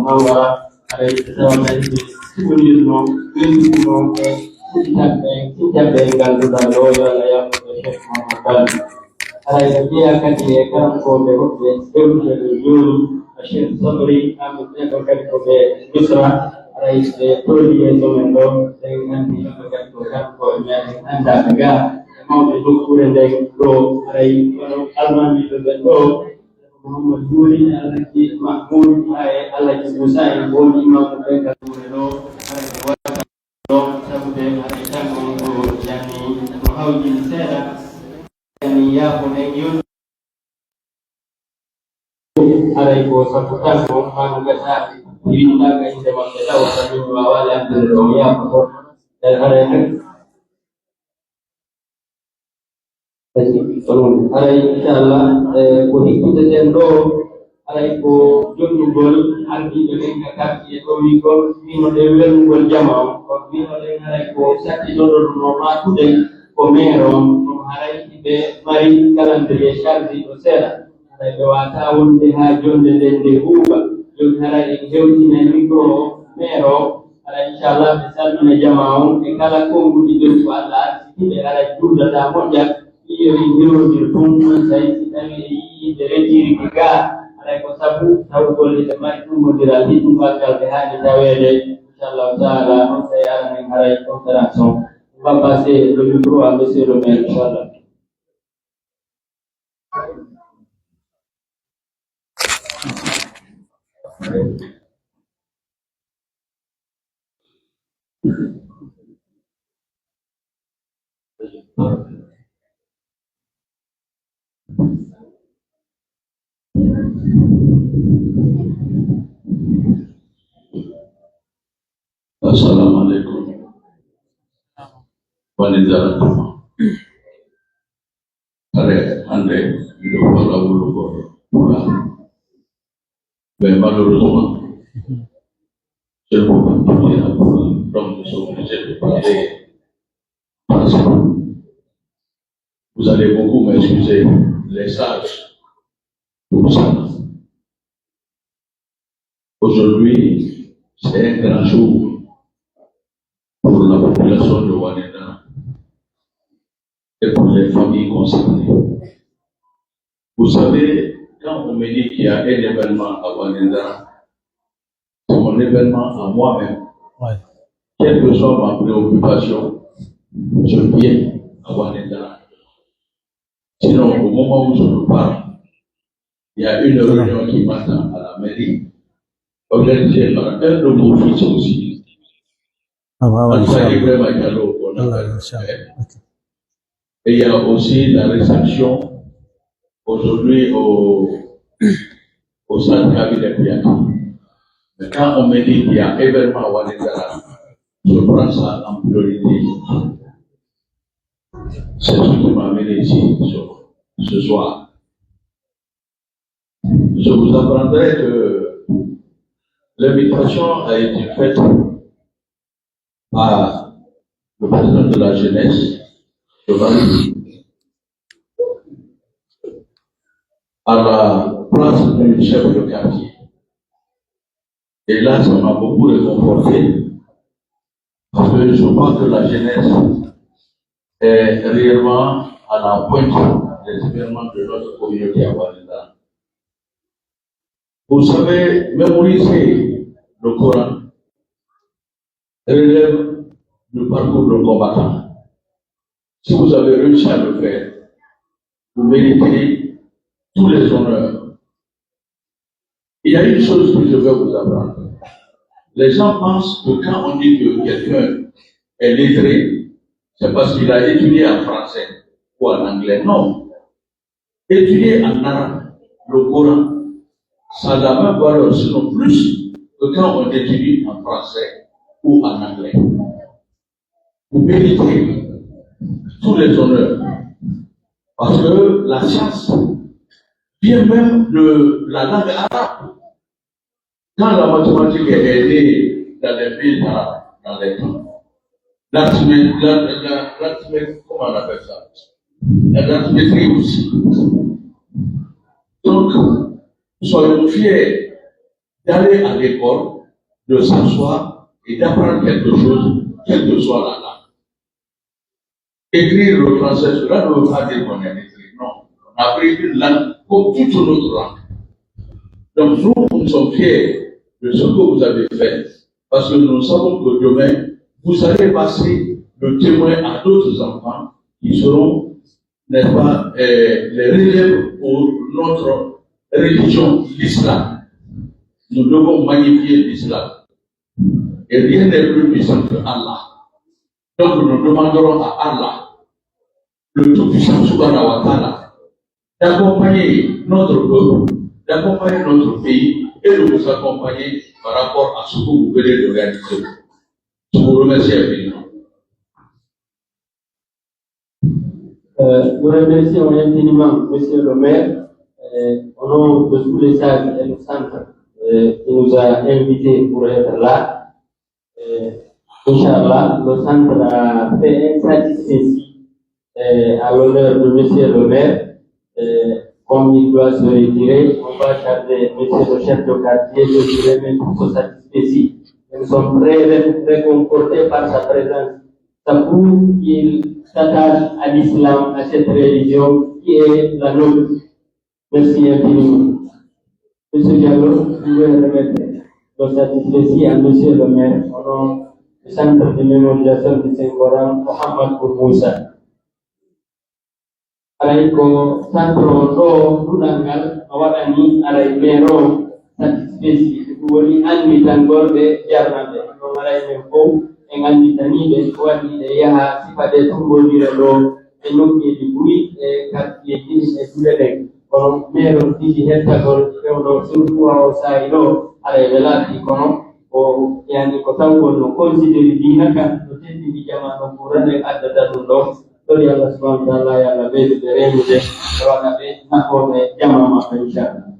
المنورة على التسامح سيبوليزمو بيزمو كتابين قالوا دالو ولا يا الشيخ محمد على الجميع كتير كلام كوم بقول يقول الشيخ صبري أم تقول كلام مصر على التولي زمانه dengan dilakukan program koordinasi anda juga mau didukung dengan pro dari alman itu betul Muhammad Yuri alaki Mahmud alaki Musa yang boleh mau mereka dulu sampai hari kamu yani mau diserak yani ya pengen ada ibu saputan mau kata ini naga ini memang kita usah awal yang berdoa dan ada yang ada insyaallah boleh kita jendo ada ibu junjul anti dengan kaki itu minggu minggu dewan gol jamau minggu dengan ada ibu sakit dulu normal tu deh komero hari ini mari kalian terbiasa di Australia ada dua tahun dihajun dan diubah Jumlah yang jauh ini mikro mero, ada insyaallah besar mana jamau, ekala konggu di jual lah, ini ada jumlah tamu yang iyo di rumah saya ini dari diri kita, ada kosabu tahu boleh tempat itu modal itu bakal berhadi tawele, insyaallah taala saya akan mengarai kontraksi, bapak saya lebih kurang besar insyaallah. Assalamualaikum warahmatullahi wabarakatuh. Mais malheureusement, je ne peux pas parler à vous, donc je suis obligé de parler français. Vous allez beaucoup m'excuser, les sages, pour ça. Aujourd'hui, c'est un grand jour pour la population de Waneda et pour les familles concernées. Vous savez, quand on me dit qu'il y a un événement à Waneda, c'est mon événement à moi-même. Ouais. Quelle que soit ma préoccupation, je viens à Waneda. Sinon, au moment où je vous parle, il y a une réunion qui m'attend à la mairie, organisée par un de nos fils aussi. Et il y a aussi la réception aujourd'hui au centre cabinet Piato. Mais quand on me dit qu'il y a un événement à Waneda, je prends ça en priorité. C'est ce qui m'a amené ici ce soir. Je vous apprendrai que l'invitation a été faite à le président de la jeunesse, à la place du chef de quartier. Et là, ça m'a beaucoup réconforté, parce que je pense que la jeunesse est réellement à la pointe des événements de notre communauté à Waneda. Vous savez, mémoriser le Coran relève du parcours de combattant. Si vous avez réussi à le faire, vous méritez tous les honneurs. Il y a une chose que je veux vous apprendre. Les gens pensent que quand on dit que quelqu'un est lettré, c'est parce qu'il a étudié en français ou en anglais. Non. Étudier en arabe, le Coran, ça a la même valeur, sinon plus que quand on étudie en français ou en anglais. Vous méritez tous les honneurs. Parce que la science vient même de la langue arabe. Quand la mathématique est née dans les pays arabes, dans les temps, l'arithmétique, comment on appelle ça? L'arithmétique aussi. Donc, soyons fiers d'aller à l'école, de s'asseoir et d'apprendre quelque chose, quelle que soit la langue. Écrire le français, cela ne veut pas dire qu'on a écrit, non. On a appris une langue comme toute autre langue. Donc nous sommes fiers de ce que vous avez fait, parce que nous savons que demain, vous allez passer le témoin à d'autres enfants qui seront, n'est-ce pas, les relèves pour notre religion, l'islam. Nous devons magnifier l'islam. Et rien n'est plus puissant que Allah. Donc nous demanderons à Allah, le Tout-Puissant Subhanahu wa Ta'ala, d'accompagner notre peuple, d'accompagner notre pays et de vous accompagner par rapport à ce que vous venez de réaliser. Je vous remercie infiniment. Nous remercions infiniment Monsieur le maire, au nom de tous les sages et le centre qui nous a invités pour être là. Inch'Allah, le centre a fait un satisfait à l'honneur de Monsieur le maire. Comme il doit se retirer, on va charger Monsieur le chef de quartier de lui remettre ce satisfait. Nous sommes très réconfortés par sa présence. Ça prouve qu'il s'attache à l'islam, à cette religion qui est la nôtre. Merci infiniment. Monsieur Diallo, vous pouvez remettre le satisfait à Monsieur le maire au nom du centre de mémorisation du Saint-Coran, Mohamed Moussa. Aray ko centre ɗo ɗuɗalngal a waɗani aray maire satisfait ɗum woni annditangorɓe jarnaɓe ɗon aray men fof en annditaniɓe ko waɗi ɗe yaha sifaɗe tumbolire ɗo e nokkeji ɓuuri e quartieji e duɗe ɗen kono maire ɗiɗi hettagol fewɗo surtout o saahi ɗo aray ɓe laaɓi kono ko yani ko tawgol no considéri dinaka no teddini jamano ɓurane addata ɗum ɗo. Sorry Allah subhanahu wa ta'ala ya la bedi beremude wala be nakone jama ma inshallah.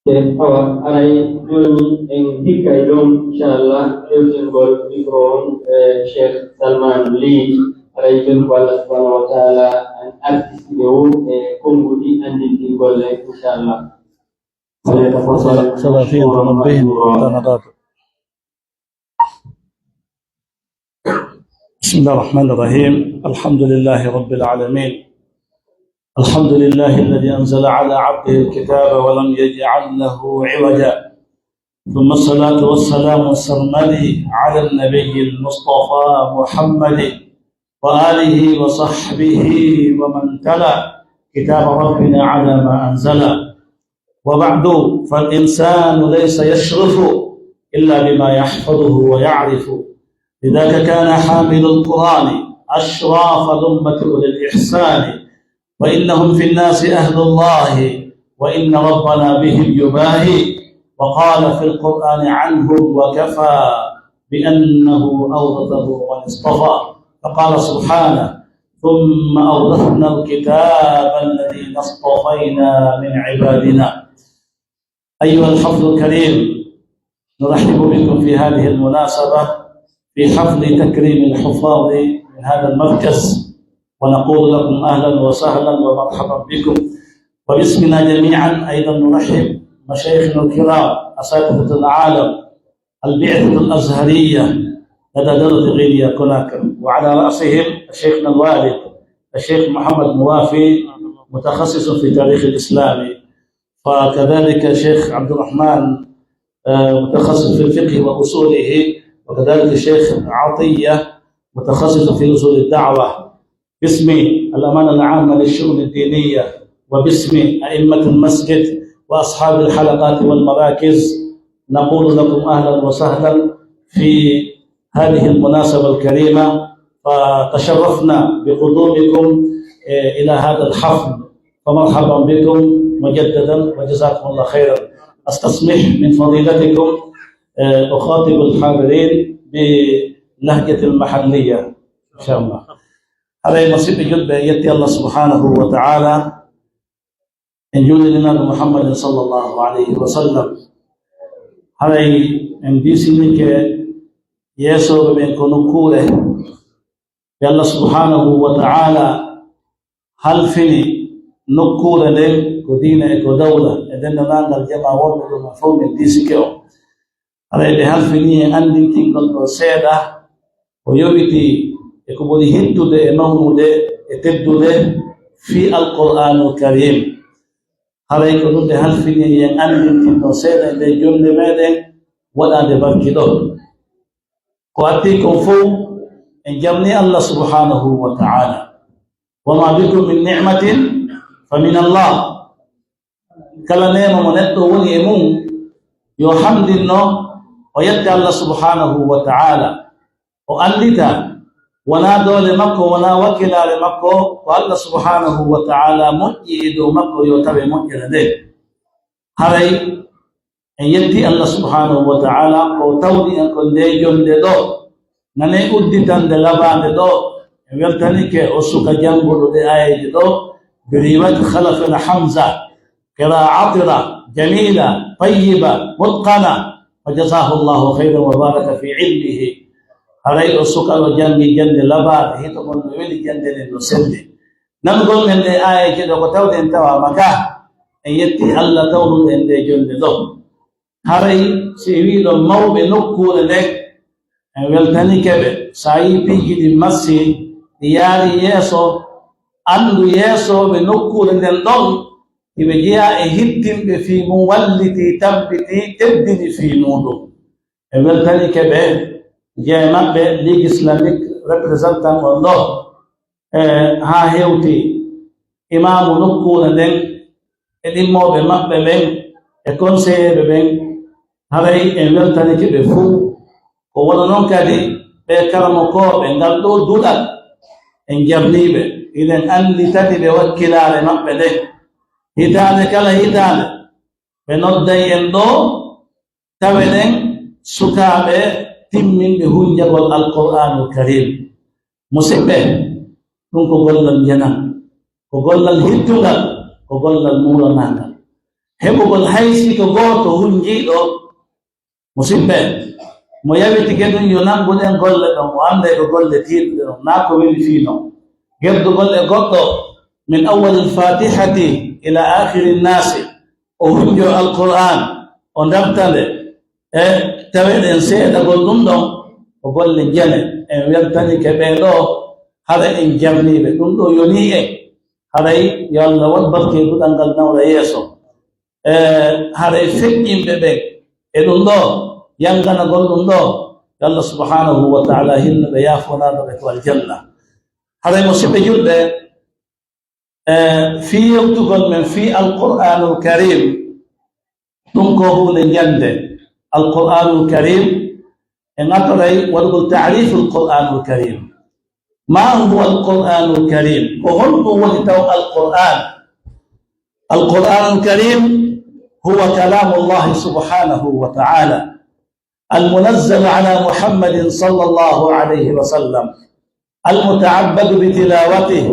Awa aray joni en hikay ɗon inshallah rewtingol micro on Cheikh Salman Ly aray jon ko Allah subhanahu wa ta'ala an artiste o e konngudi andintingol inshallah. ثلاثين تنبيه وتنقاط. بسم الله الرحمن الرحيم. الحمد لله رب العالمين. الحمد لله الذي أنزل على عبده الكتاب ولم يجعل له عوجا، ثم الصلاة والسلام السرمدي على النبي المصطفى محمد وآله وصحبه ومن تلا كتاب ربنا على ما أنزل. وبعد، فالإنسان ليس يشرف إلا بما يحفظه ويعرف، لذلك كان حامل القرآن أشراف ذمة أولي الإحسان، وإنهم في الناس أهل الله وإن ربنا بهم يباهي، وقال في القرآن عنهم وكفى بأنه أورثه من اصطفى، فقال سبحانه ثم أورثنا الكتاب الذين اصطفينا من عبادنا. أيها الحفل الكريم، نرحب بكم في هذه المناسبة في حفل تكريم الحفاظ من هذا المركز، ونقول لكم أهلا وسهلا ومرحبا بكم. وباسمنا جميعا أيضا نرحب مشايخنا الكرام أساتذة العالم، البعثة الأزهرية لدى دولة غينيا كوناكري، وعلى رأسهم شيخنا الوالد الشيخ محمد موافي متخصص في تاريخ الإسلامي، وكذلك الشيخ عبد الرحمن متخصص في الفقه وأصوله، وكذلك الشيخ عطية متخصص في أصول الدعوة. باسم الأمانة العامة للشؤون الدينية وباسم أئمة المسجد وأصحاب الحلقات والمراكز نقول لكم أهلا وسهلا في هذه المناسبة الكريمة، فتشرفنا بقدومكم إلى هذا الحفل، فمرحبا بكم مجددا وجزاكم الله خيرا. أستسمح من فضيلتكم أخاطب الحاضرين بلهجة المحلية إن شاء الله. هذا نصيب جد يأتي الله سبحانه وتعالى إن جود لنا محمد صلى الله عليه وسلم. هذا إن دي سنك يسوع من كنوكوله الله سبحانه وتعالى هل فيني نكوله دين إكو دولة إذن نانا الجماعة ومدو مفهوم الديسكيو على بهال فيني عندي تنقل سيدة ويوبتي إكو بودي هندو دي إمامو دي إتبدو دي في القرآن الكريم على إكو دي هال فيني عندي تنقل سيدة دي جمد ميدين ولا دي بركدو قواتيكم فو إن جمني الله سبحانه وتعالى وما بكم من نعمة فمن الله كلا نعمة منتو وني إمون يحمد الله ويدعى الله سبحانه وتعالى وأنلتا ولا دول مكو ولا وكل لمكو والله سبحانه وتعالى مجيد مكو يتبع مجيد ذلك هري أن يدي الله سبحانه وتعالى وتودي أن كن دي جند دو نني أدتان دلبان دو يلتنك أسوك جنبه دي آية دو بريوة خلفنا حمزة قراءة جميلة طيبة متقنة وجزاه الله خيرا وبارك في علمه علي أسوك وجنبي جند لبان هي تقول نولي جند لنسلي نقول من دي آية كده وتودي انتوى مكاه أن يتي الله دور ان دي جند دو هري سيويل المو بنكو لك يلتنك سايبي جدي مسي diyari yeso andu yeso be nokkure nden ɗon iɓe jeeya e hittimɓe fii mum walliti tabbiti teddini fii muɗum e weltani keɓe jeeya maɓɓe ligue islamique représentant on ɗo ha hewti imamu nokkure nden e ɗimmoɓe maɓɓe ɓen e conseilleɓe ɓen haray en weltani keɓe fuu ko wona noon kadi ɓe karamo koɓe ngal ɗo duɗal en jamniɓe inen andi tati ɓe wakkilare maɓɓe ɗe hitande kala hitande ɓe nodday en ɗo taweɗen sukaɓe timminɓe hunjagol alqur'anul karim musidɓe ɗum ko gollal janam ko gollal hittugal ko gollal muranangal heɓugol haysi ko goto hunjiɗo musidɓe mo yawiti gedum yo nanguɗen golle ɗon o anda ko golle tiiɗuɗe ɗon na ko weli fiino geddugol e goɗɗo min awwali lfatihati ila akhiri nnasi o hunjo alqur'an o dabtande e taweɗen seeɗagol ɗum ɗon ko golle jane en weltani ke ɓeɗo haɗa en jamniɓe ɗum ɗo yoni en haɗay yo allah waɗ barke duɗal ngal nawra yeeso haɗay feƴƴinɓe ɓen e ɗum ɗo yangana gollum ɗo yo allah subhanahu wa taala hinno ɓe yafonaɗoɓe to aljanna haɗay musidɓe julɓe fi yewtugol men fi alqur'anul karim ɗum ko hunde jande alqur'anul karim e ŋatoray waɗugol tarifu alqur'anul karim ma huwa alqur'anul karim ko honɗum woni taw alqur'anul karim huwa kalamu llahi subhanahu wa taala المنزل على محمد صلى الله عليه وسلم المتعبد بتلاوته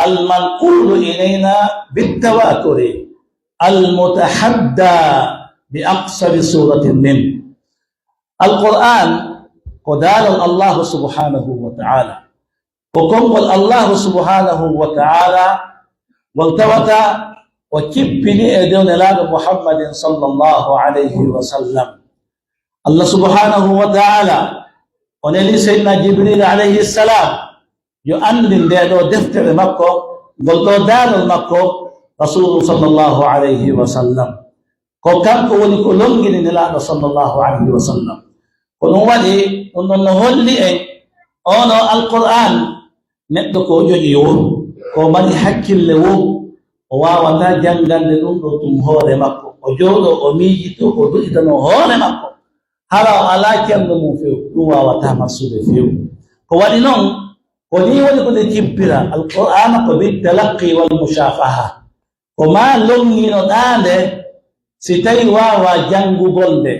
المنقول إلينا بالتواتر المتحدى بأقصر سورة منه القرآن قدال الله سبحانه وتعالى وقم الله سبحانه وتعالى والتوتا وكبني أدون لاد محمد صلى الله عليه وسلم الله سبحانه وتعالى ونلي سيدنا جبريل عليه السلام يؤمن ديدو دفتر مكة قلتو دار المكة رسول صلى الله عليه وسلم ko kanko woni ko longini nelaɗo sallllahu alayhi wa sallam ko ɗum waɗi ɗum ɗon no holli en ono alqur'an neɗɗo ko joƴi wo ko mari hakkille wo o wawata jangande ɗum ɗo ɗum hoore makko o jooɗo o miijito o duɗitano hoore makko hara o ala kemɗo mum few ɗum wawata marsude few ko waɗi noon ko ni woni ko nde jippira alqur'ana ko bitalaqi wal mushafaha ko ma longino ɗande si tawi wawa jangugol nde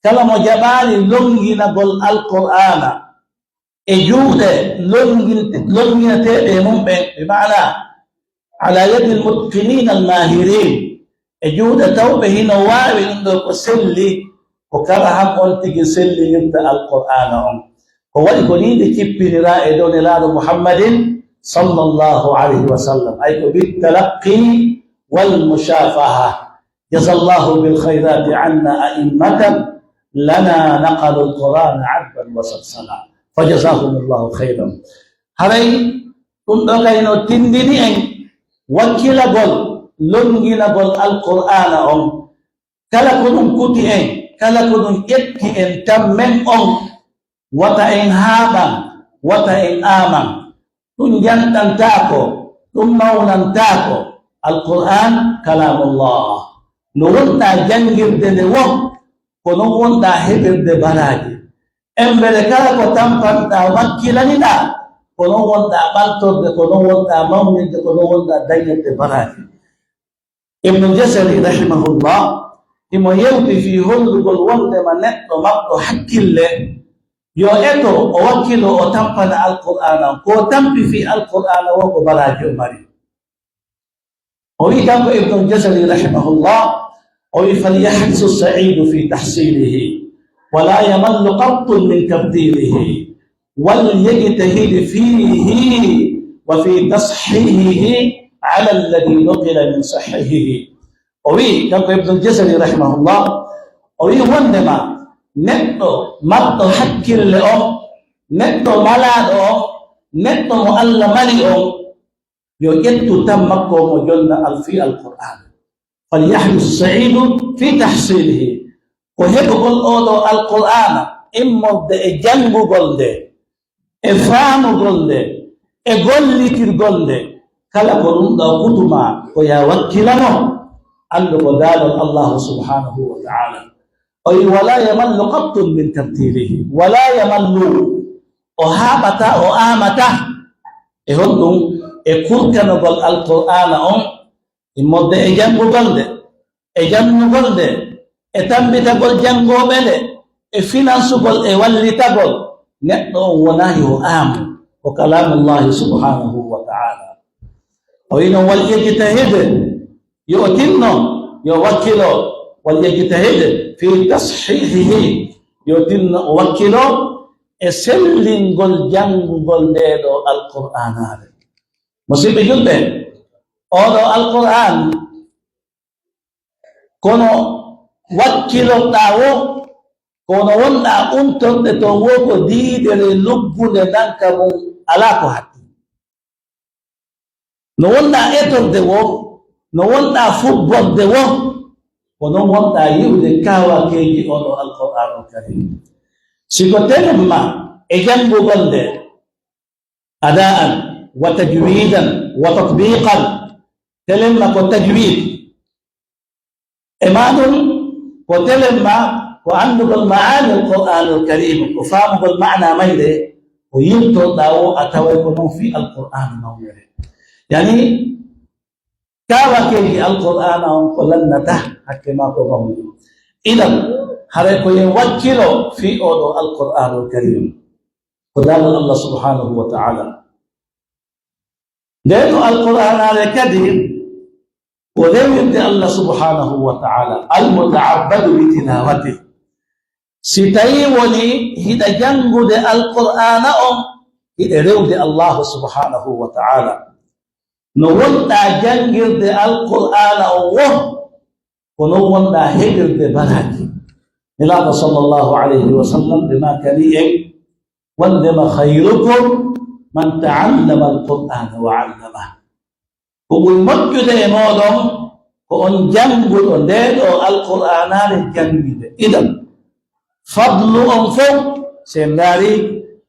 kala mo jaɓani longinagol alqur'ana e juuɗe longinateɓe mum ɓen ɓe mana ala yadi almutqinin almahirin e juuɗe tawɓe hino wawi ɗum ɗo ko selli ko kala ham on tigi sellinirta alqur'ana on ko waɗi ko ni nde cippinira e dow nelaɗo muhammadin sallllahu alayhi wa sallam ay ko bitalaqi والمشافهة. جزى الله بالخيرات عنا أئمة لنا نقلوا القرآن عذبا وسلسلا فجزاهم الله خيرا. هري كنت تندني أن وكيل قول لنجل قول القرآن كلا كنون كتي أن كلا كنون إتكي أن تمن وتأن هابا وتأن آمن تنجن تاكو تمونا تاكو القرآن كلام الله نونتا جنجر دلو كنونتا هبر دبراجي امبركا كتمفنتا وكيلانينا كنونتا بلتور كنونتا مؤمن كنونتا دينت دبراجي ابن الجزري رحمه الله إما يوتي في هول والوند منت مقت حكيل يو إتو وكيلو وتمفن القرآن كتمفي في القرآن وكبراجي مري وإذا ابن الجزري رحمه الله فليحرص السعيد في تحصيله ولا يمل قط من تبديله وليجتهد فيه وفي تصحيحه على الذي نقل من صحيحه. كما ابن الجزري رحمه الله وندما نتو مطو حكي لهم نتو ملادهم نتو مؤلمالهم يجد تمكم وجلنا في القرآن. فليحرص السعيد في تحصيله وهب قل القرآن إما جنب قلد إفهام قلد إقول قلد كلا قلون دا كتما ويا وكلنا أنه قدال الله سبحانه وتعالى ولا يمل قط من ترتيله ولا يمل وهابتا وآمتا إهدهم إقول كنقل القرآن imodde e jangugolde e jannugolde e tambitagol jangoɓele e finansugol e wallitagol neɗɗo on wona yo aamu ko kalamullahi subhanahu wa taala o ino wal yejtahid yo tinno yo wakkilo wal yejtahid fi tashihihi yo tinno o wakkilo e sellingol jangugol ndeɗo alqur'anare. musidɓe julɓe oɗo alquran kono wakkiloɗa wo kono wonɗa umtorɗe to wo ko diidere luggude danka mum ala ko hatti no wonɗa etorde wo no wonɗa fubborde wo ko non wonɗa yiwde kawakeji oɗo alquranul karim. siko telemma e jangugol nde ada'an wa tajwidan wa tatbiqan telemma ko tajwid e maɗum ko telemma ko andugol maani alqur'an alkarim ko famugol maana mayde ko yimtorɗa o a taway ko non fi alqur'an mawere yani kawakeji alqur'an on ko lannata hakke ma ko mawde. idan haray ko yen wakkilo fi oɗo alqur'an alkarim ko dalal allah subhanahu wa ta'ala. nden alqur'an ale kadi ولم الله سبحانه وتعالى المتعبد بتلاوته ستاي ولي هدا جنغد القرآن هدا رود الله سبحانه وتعالى نولتا جنغد القرآن ونولتا هجرد بلاك نلعب صلى الله عليه وسلم بما كان وندم خيركم من تعلم القرآن وعلمه kogol moƴƴude e moɗon ko on jannguɗo ndeɗo alqur'anare jangguide. idan fadlu on fof sen ndaari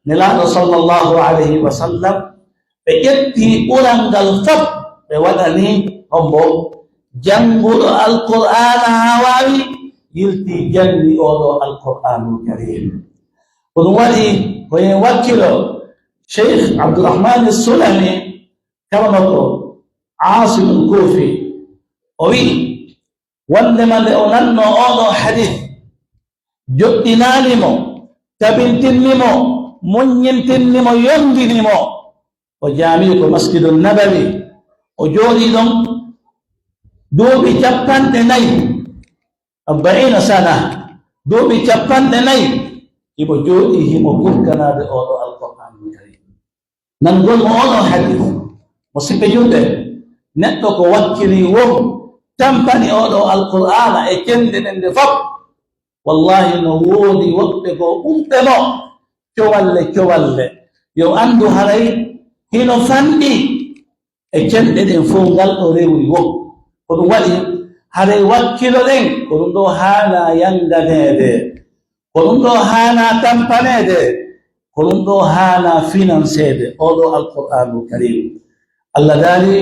nelaɗo sallllahu alayhi wa sallam ɓe ƴetti ɓural ngal fof ɓe waɗani hombo jannguɗo alqur'ana ha wawi yilti jangi oɗo alqur'anul karim. ko ɗum waɗi koyen wakkilo cheikh abdourahmane sulami kamanoto عاصم الكوفي وي وندما لأننو أولو حديث جدنانمو تبنتنمو منينتنمو يندنمو وجامعكو مسجد النبوي وجودي دم دوبي جبان دناي 40 سنة دوبي جبان دناي يبو جودي همو كنا بأولو القرآن الكريم ننقل أولو حديث مصيبة جودة neɗɗo ko wakkili won tampani oɗo alqur'ana e kendinende fof wallahi no woodi woɓɓe go ɓumɓe mo cowalle yo andu haray hino fanɗi e kenɗe ɗen fof ngal ɗo rewi wo ko ɗum waɗi haray wakkilo ɗen ko ɗum ɗo haana yanganede ko ɗum ɗo haana tampanede ko ɗum ɗo haana financede oɗo alqur'anul karim allah daali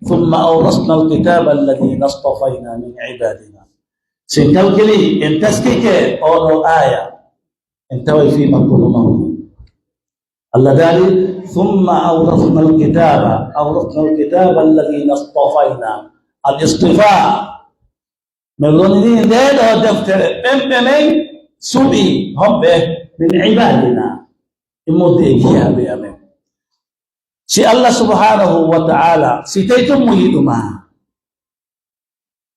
ثم أورثنا الكتاب الذين اصطفينا من عبادنا سنكالكلي ان تسكيك أولو آية انتوي في مقولنا الله دالي ثم أورثنا الكتاب الذين اصطفينا الاصطفاء من ظنين ديدو دفتر بمبمين سبي هم من عبادنا المديك يا بيامين si Allah subhanahu wa ta'ala si taytum muhiduma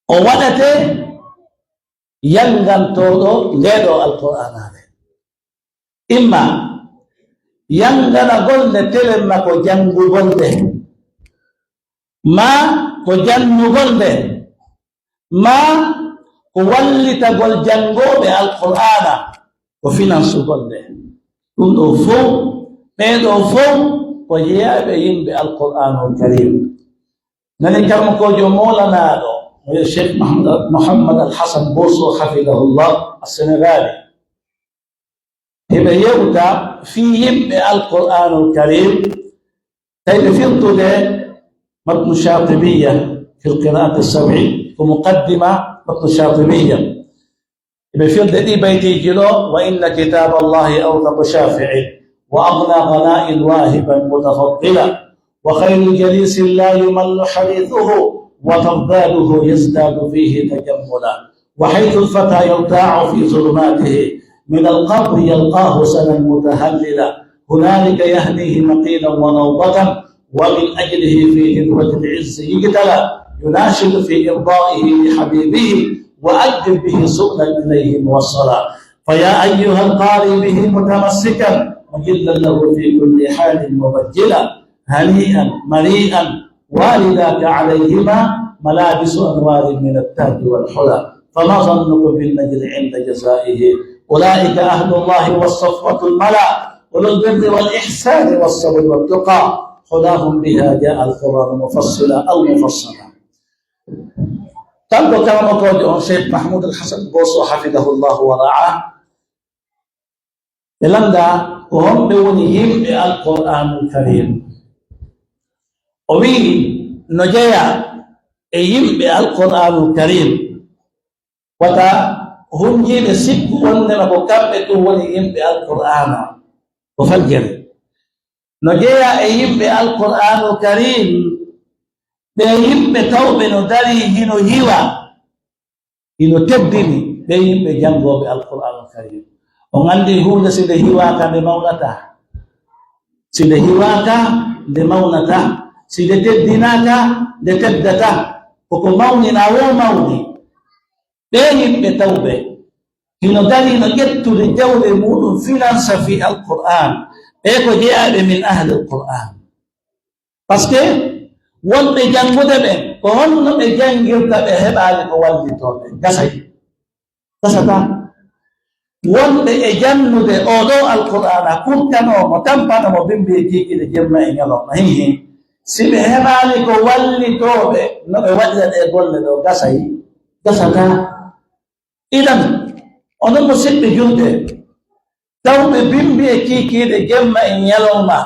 o waɗate yangantoɗo ndeɗo alqur'anare imma yangana golde telen ma ko jangugolde ma ko jannugolde ma ko wallitagol jangoɓe alqur'ana ko finansugolde ɗum ɗo fof ɓeɗo fof ko jeyaɓe yimɓe alqur'anul karim nani karmakojo molanaɗo oyo cheikh mohammad alhasan boso hafidahullah assénégali heɓe yewta fi yimɓe alqur'anul karim tawi ɓe firtude matnu shatibiya fi lqira'ati sab'i ko muqaddima matnu shatibiya eɓe firde ɗi baydiji ɗo wa inna kitaba allahi awthaqu shafi'i وأغنى غناء واهبا متفضلا وخير جليس لا يمل حديثه وتضاده يزداد فيه تجملا وحيث الفتى يرتاع في ظلماته من القبر يلقاه سنا متهللا هنالك يهديه مقيلا ونوبة ومن أجله في هدوة العز يقتلى يناشد في إرضائه لحبيبه وأجل به سؤلا إليه موصلا فيا أيها القارئ به متمسكا مجلا له في كل حال مبجلا هنيئا مريئا والداك عليهما ملابس انوار من التاج والحلى فما ظنكم بالنجل عند جزائه اولئك اهل الله والصفوه الملا اولو البر والاحسان والصبر والتقى هداهم بها جاء القران مفصلا او مفصلا تنبو كما قال الشيخ محمود الحسن بوصو حفظه الله ورعاه لمدا وهم بونيهم القرآن الكريم وبي نجيا أيهم بالقرآن الكريم وتا هم جيل سك ونما بكبت ونيهم بالقرآن وفجر نجيا أيهم بالقرآن الكريم بيهم بتوب ندري هنو هوا هنو تبدني بيهم بجنبه بالقرآن الكريم on andi hunde sinde hiwaka nde mawnata sinde hiwaka nde mawnata sinde teddinaka nde teddata koko mawnina wo mawni ɓe yimɓe tawɓe hino dari no ƴettude jawle muɗum finansa fi alqur'an ɓe ko jeyaɓe min ahli alqur'an par ce que wonɓe janngude ɓe ko honno ɓe janngirta ɓe heɓaali ko wallitoɓe gasata wonɓe e jannude oɗo alqur'ana kurtanomo tampanomo bimbi jiikiɗe jemma e ñalawma hihi si ɓe heɓaali ko wallitoɓe no ɓe waɗira ɗe golle ɗo gasata idan onon musidɓe julɓe tawɓe bimbi e kiikiiɗe jemma e ñalawma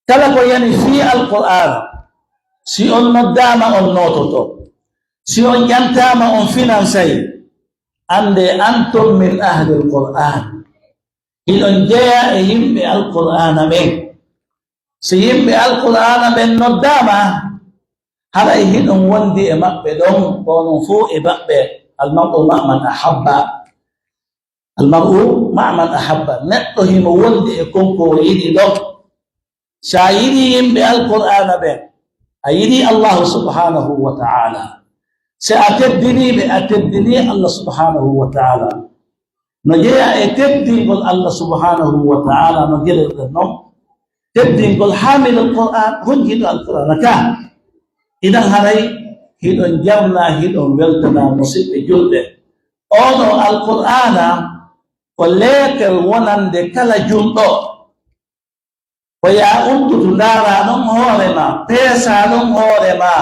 kala ko yani fi alqur'ana si on noddama on nototo si on ƴantama on finansay ande antum min ahli alqur'an hiɗon jeya e yimɓe alqur'ana ɓen si yimɓe alqur'ana ɓen noddama haɗay hiɗon wondi e maɓɓe ɗon konon fuu e maɓɓe almar'u ma man ahabba neɗɗo himo wondi e konko o yiɗi ɗon sa yiɗi yimɓe alqur'ana ɓen a yiɗi allahu subhanahu wa ta'ala si a teddiniɓe a teddini allah subhanahu wa ta'ala no jeeya e teddingol allah subhanahu wa ta'ala no gelirɗen noon teddingol hamil alqur'an honjiɗo alqur'ana ka idan haray hiɗon jamna hiɗon weltana musidɓe julɓe. Oɗo alqur'ana ko leetel wonande kala jumɗo, ko ya uddutu ndaara ɗon hoore ma, peesa ɗon hoore ma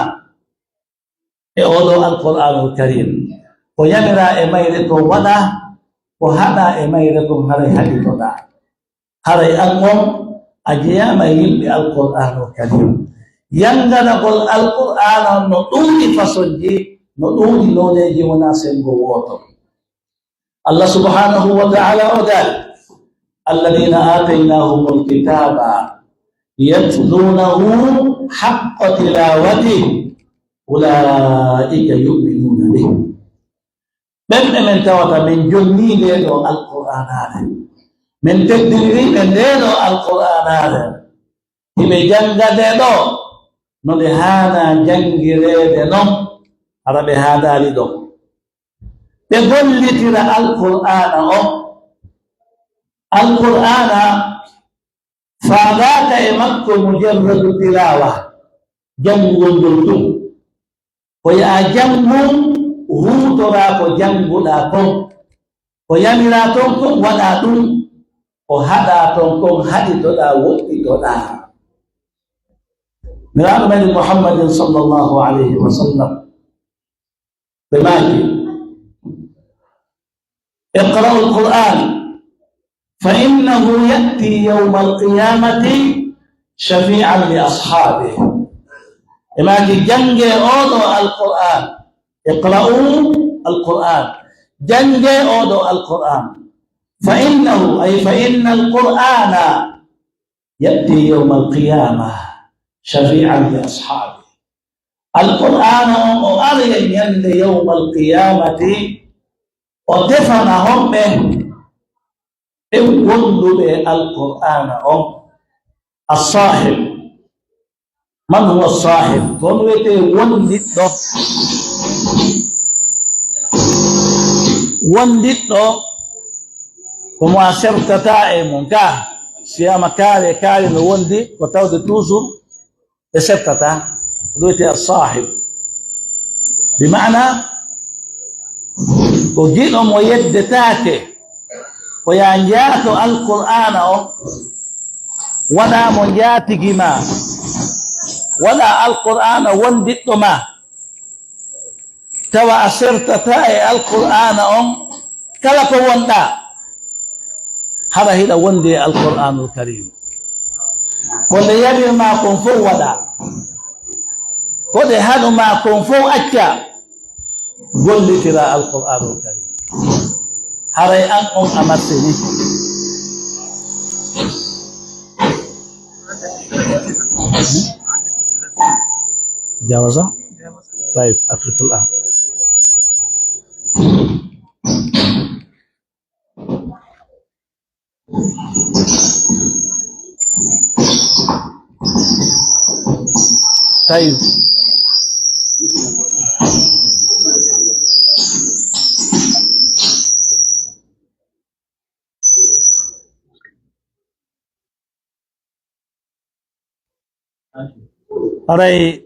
e oɗo alqur'anul karim. Ko yamira e mayre to waɗa, ko haɗa e mayre ton haray haɗitoɗa. Haray an on a jeyama e yimɓe alqur'anul karim. Yanganagol alqur'ana no ɗuuɗi façonji, no ɗuuɗi noneji, wona sengo woto. Allah subhanahu wa ta'ala o dal alladina ataynahumul kitaba yatlunahu haqqa tilawati ulaika yu'minuna bih. ɓenɓe men tawata min jonni ndeɗo alqur'anare, min teddiniriɓe ndeɗo alqur'anare, hiɓe jangade ɗo no ɓe haana jangirede non, hara ɓe haadali ɗon. ɓe gollitira alqur'ana o. Alqur'ana faadaka e makko mujarradu tilawa, jangugol ngol ɗum ko ya jangu hutora ko janguɗa kon, ko yamira ton kon waɗa ɗum, ko haɗa ton kon haɗitoɗa woɗɗitoɗa. Niraɗo men Muhammadin sallallahu alayhi wa sallam ɓe maaki اقرأوا القرآن فإنه يأتي يوم القيامة شفيعا لأصحابه. إما جنج أودو القرآن، اقرأوا القرآن، جنج أودو القرآن، فإنه أي فإن القرآن يأتي يوم القيامة شفيعا لأصحابه. القرآن أري يند يوم القيامة ودفنهم به وندوا به القرآن. الصاحب من هو الصاحب؟ فنويته وندتو كما سرتتا منكا سيما كاري وندي وتود توزر سرتتا فنويته الصاحب بمعنى وجينهم ويدتاته ويانجاتو القرآن ولا منجاتك ما ولا القرآن وندت ما توا أسرت تاي القرآن كلك وندا. هذا هي وندي القرآن الكريم. كل يبي ما كن فودا كل هذا ما كن فو أكا قل لي ترى القرآن الكريم. هذا أن أمسني جاوزة. طيب أقف الآن. طيب أري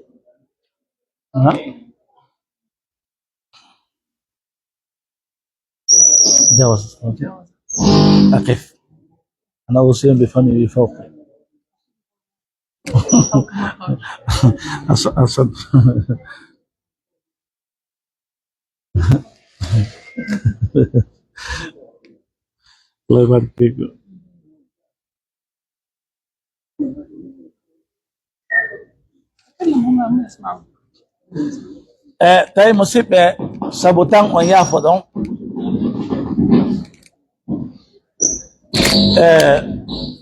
جاوز. أقف. أنا أوصيهم بفمي بفوق. أصد. الله يبارك فيكم. Tay musibe sabutang on yafo don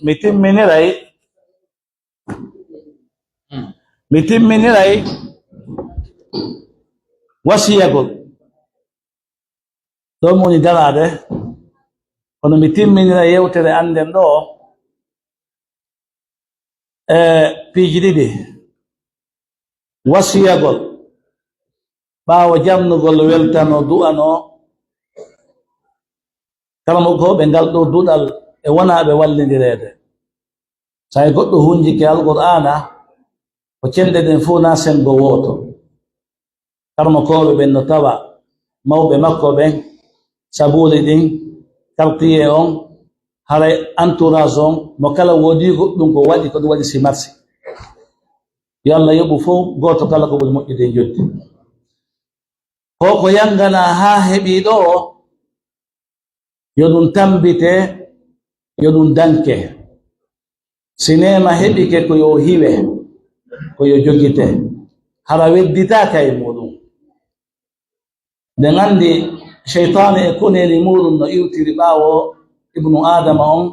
mitim minirai wasiyagol do moni dalade kono mitim minirai yewtere anden do pijidide wasiyagol ɓaawo jamnugol weltano du'ano kala mo goɓe ngal ɗo duɗal e wonaɓe wallidireede. So e goɗɗo hunjike alqur'ana ko cende ɗen fof na sengo woto. karmo koɓe ɓen no tawa mawɓe makko ɓen sabuli ɗin quartier on haray entourage on mo kala woodi goɗɗum ko waɗi ko ɗum waɗi si marsi yo Allah yoɓu fof goto kala ko ɓuri moƴƴude e joddi ko yangana ha heɓi ɗo yo ɗum tambite yo ɗum danke sinema heɓike ko yo hiwe ko yo jogite hara wedditaka e muɗum nden andi cheytane e koneli muɗum no iwtiri ɓaawo ibnu adama on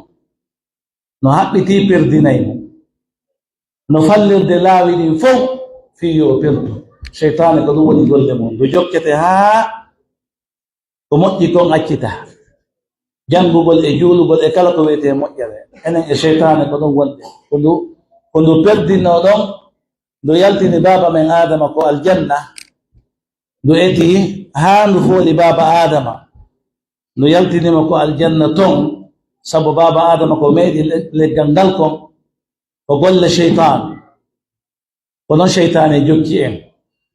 no haɓɓiti perdinaymo no fallirde laawi ɗin fof fi yo perdu cheytane ko ɗum woni golle mum do jokkete haa ko moƴƴi kon accita janngugol e juulugol e kala ko wiyete moƴƴere enen e cheytane ko ɗum wonde ko ndu perdinno ɗon ndu yaltini baaba men adama ko aljanna ndu eti haa ndu fooli baaba adama ndu yaltinima ko aljanna ton sabu baaba adama ko meeɗi leggal ngal kon ko golle cheytan ko noon cheytane jokki en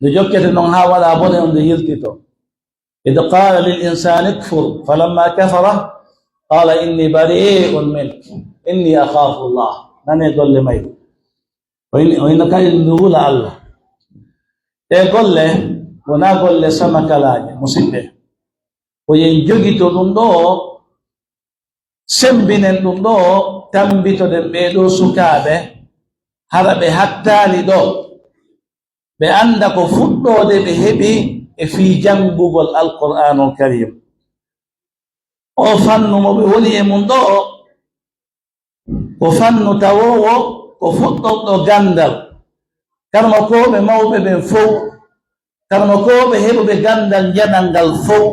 ndu jokkete noon haa waɗa bone on ndu yiltito id qala lil insani ikfur falamma kafara qala inni bari'un mink inni akhafu llah nane golle may o ino kadi ndu hula allah ɗe golle wona golle samakalaje musidɓe ko yen jogito ɗum ɗo sembinen ɗum ɗo tambitoɗen ɓeeɗo sukaaɓe hara ɓe hattali ɗo ɓe anda ko fuɗɗode ɓe heɓi e fii janngugol alqur'anul karim o fannu mo ɓe woni e mum ɗo ko fannu tawowo ko fuɗɗorɗo gandal karmo koɓe mawɓe ɓen fof karmo koɓe heɓuɓe gandal janal ngal fof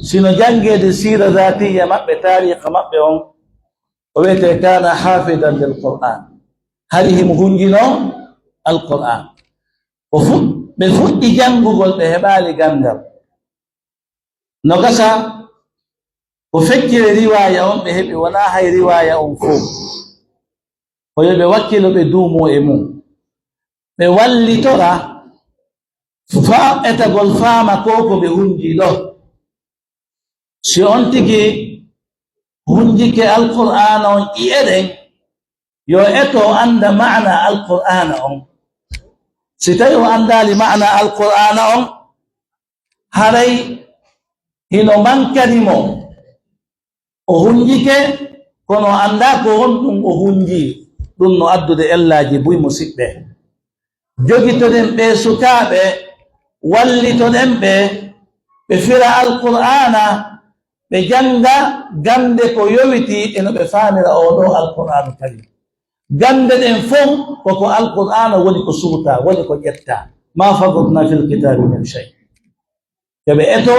sino jangede sira zatiya maɓɓe tariha maɓɓe on o wiyete kana hafidan lil qur'an hari himo hunjino alqur'an ɓe fuɗɗi janngugol ɓe heɓali gandal no gasa ko feccire riwaya on ɓe heɓi wona hay riwaya on fof ko yo ɓe wakkilo ɓe duumo e mum ɓe wallitora etagol faama ko ɓe hunji ɗo si on tigi hunjike alqur'ana on ƴi'eɗen yo eto anda ma'na alqur'ana on si tawi o andali ma'na alqur'ana on haray hino mankanimo o hunjike kono anda ko honɗum o hunji ɗum no addude ellaji buy musidɓe jogitoɗen ɓe sukaaɓe wallitoɗen ɓe fira alqur'ana ɓe janga gande ko yowiti eno ɓe faamira oɗo alqur'anu karim gande ɗen fof koko alqur'ana woni ko suuta woni ko ƴetta ma fadatna fil kitabi min shay yoɓe eto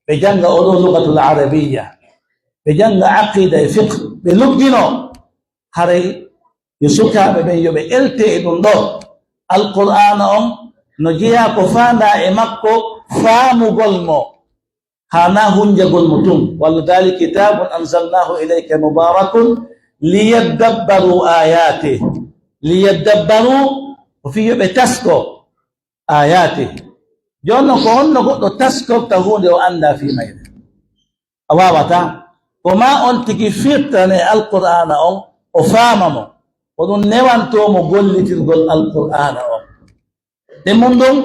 ɓe janga oɗo lugatul arabiya ɓe janga aqida e fiqh ɓe luggino haray yo sukaaɓe ɓen yoɓe elte e ɗum ɗo alqur'ana on no jeeya ko faanda e makko faamugol mo hana hunjagol mo tum walla dali kitabun anzalnahu ilayka mubarakun liyaddabbaru ayate liyaddabbaru ko fi yoɓe tasko ayate jonno ko honno goɗɗo taskorta hunde o anda fi mayre a wawata ko ma on tigi firtane alqur'ana on o faama mo ko ɗum newantomo gollitirgol alqur'ana on ɗe mum ɗum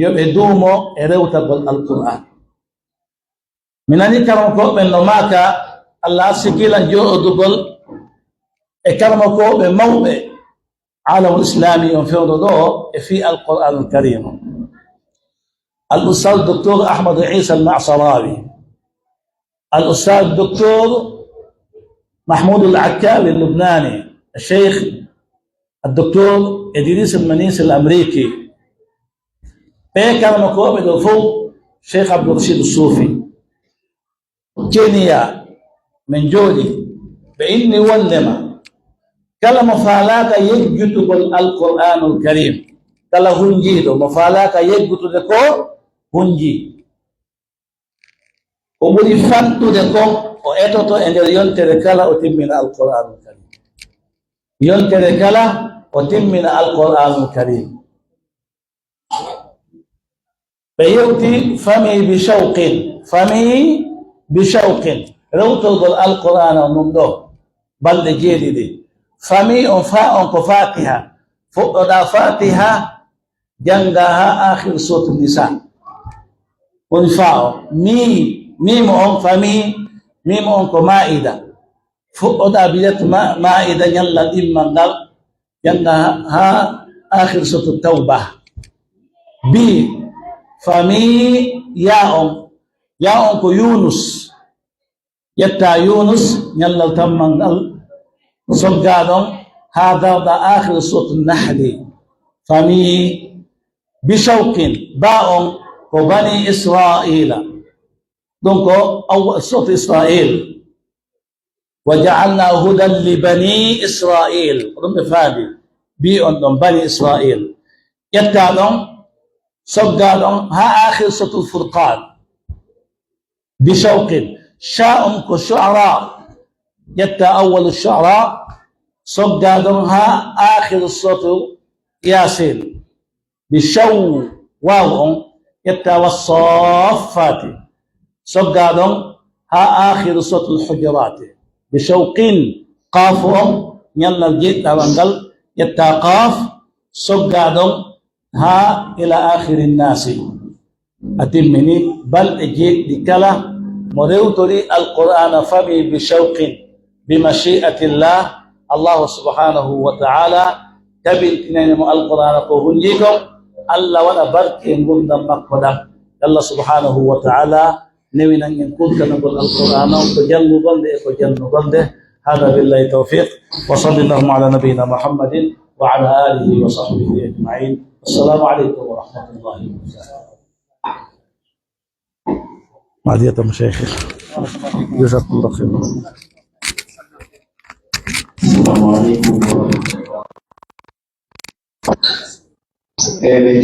yoɓe duumo e rewtagol alqur'an mi nani karmo koɓe no maaka allah arsikilan joɗodugol e karmo koɓe mawɓe alamul islami on fewdo ɗo e fi alqur'anul karim al ustad docteur ahmadou isa almasarawi al ustad docteur محمود العكاوي اللبناني الشيخ الدكتور إدريس المنيس الأمريكي بيكر مكوبة فوق الشيخ عبد الرشيد الصوفي كينيا من جودي بإني ولما كلا مفالاك يجد القرآن الكريم كلا هنجيدو مفالاك يجد دكو هنجي ومولي فانتو دكو o etoto e nder yontere kala o timmina alqur'anul karim yontere kala o timmina alqur'anul karim بيوتي فمي بشوق روتو القرآن وممدو بل جيدي فمي أنفاء كفاتها فقد فاتها جنگها آخر صوت النساء أنفاء ميم أن فمي ميم أن كمائدة فقد بيت مائدة يلا إما قال جنگها آخر صوت التوبة بي فمي يا يونس يتا يونس يلا تمن قال صدقادم هذا آخر صوت النحل فمي بشوق باء وبني إسرائيل دونك أول صوت إسرائيل وجعلنا هدى لبني إسرائيل رم فادي بيء بني إسرائيل يتعلم صدقادم ها آخر صوت الفرقان بشوق شاء كشعراء يتا أول الشعراء صدقادمها آخر الصوت ياسين بشو واو يتا والصافات صدقادم ها آخر صوت الحجرات بشوق قاف يلا الجيت وانقل يتا قاف صدقادم ها إلى آخر الناس أتمني بل أجيت لكلا مريوت لي القرآن فمي بشوق بمشيئة الله سبحانه وتعالى تبنتنا القرآن قوهن لكم الله وانا بركي نقول مقبدا الله سبحانه وتعالى نوينا نقول كنقول القرآن وتجنبا هذا بالله توفيق وصلى اللهم على نبينا محمد وعلى آله وصحبه أجمعين. السلام عليكم ورحمة الله وبركاته. معدية مشايخ جزاكم الله خير. السلام عليكم ورحمة الله.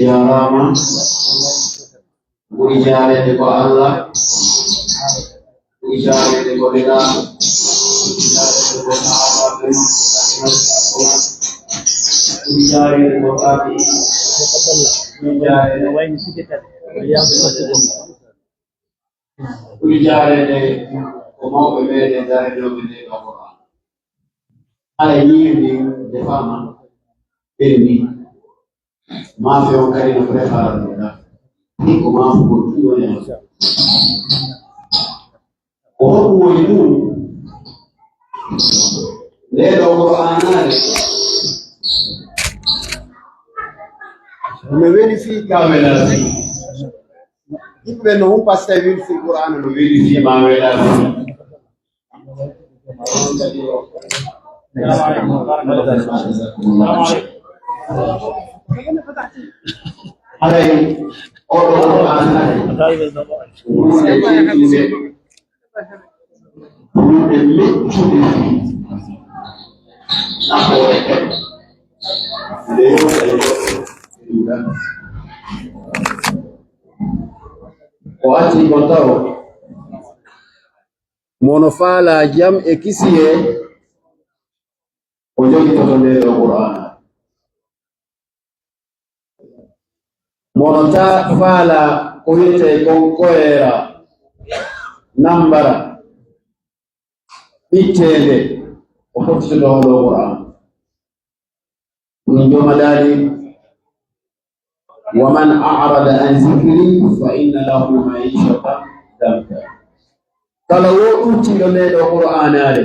Jarama ujare de ko Allah ujare de ko lena ujare de ko sahaba ujare de ko tabi ujare de wayni sikete ujare de ko mawbe mede dare do mede ko Qur'an ala yindi de fama elmi ma fe un carino preparato dico ma un po' più o vuoi le Qur'anare come verifica velasì ibe non passa verifica il Qur'an lo verifica ma velasì Alay Wati kontao monofala jam ekisiye ojogi totole Qur'an monota fala koyete konkoera nambara itele opote do Qur'an ndio madali waman a'rada an zikri fa inna lahu ma'ishatan danka kala wo uti do le Qur'an ale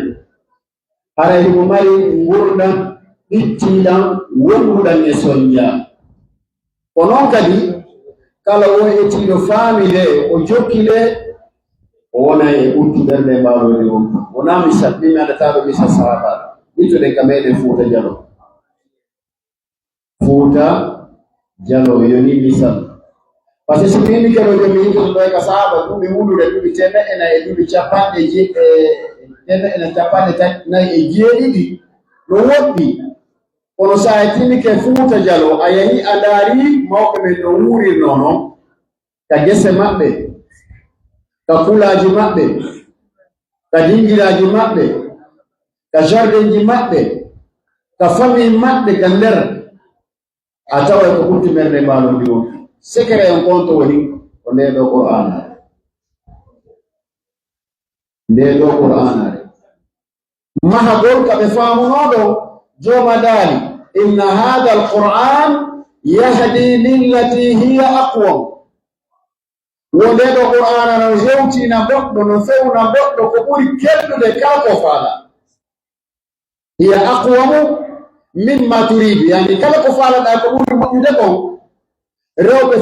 ara ni mari ngurda itila wonda ne sonja onon kadi kala wo etiɗo faamide o jokkile o wona e ɓurtuɓerde mbawode o wona misal ɗimi aɗataɗo misal sahaba ittuɗen ka meɗen Fuuta Jallo yoni misal par ce que so mbimi kelo jomi yimɓe ɗo ka sahaba ɗuɓi wulude ɗuɓi temeɗɗe e ɗuɓi capanɗe nayi e jeeɗiɗi no woɗɗi kono sa timike Fuuta Jallo a yahi a ndaari mawɓe men no wuurirno noon ka gese maɓɓe ka kulaaji maɓɓe ka dingiraaji maɓɓe ka jardinji maɓɓe ka famille maɓɓe ka nder a taway ko ɓurti merde mbaalo ndi won secret on konto woni ko nde ɗo qur'anare mahagol kaɓe faamunoɗo joma daali inna hada alquran yahdi lillati hiya aqwam wonde ɗo qur'ana no hewtina goɗɗo no fewna goɗɗo ko ɓuri kellude kala ko faala hiya aqwamu mimma turidu yani kala ko faalaɗa ko ɓuri moƴƴude kon rewɓe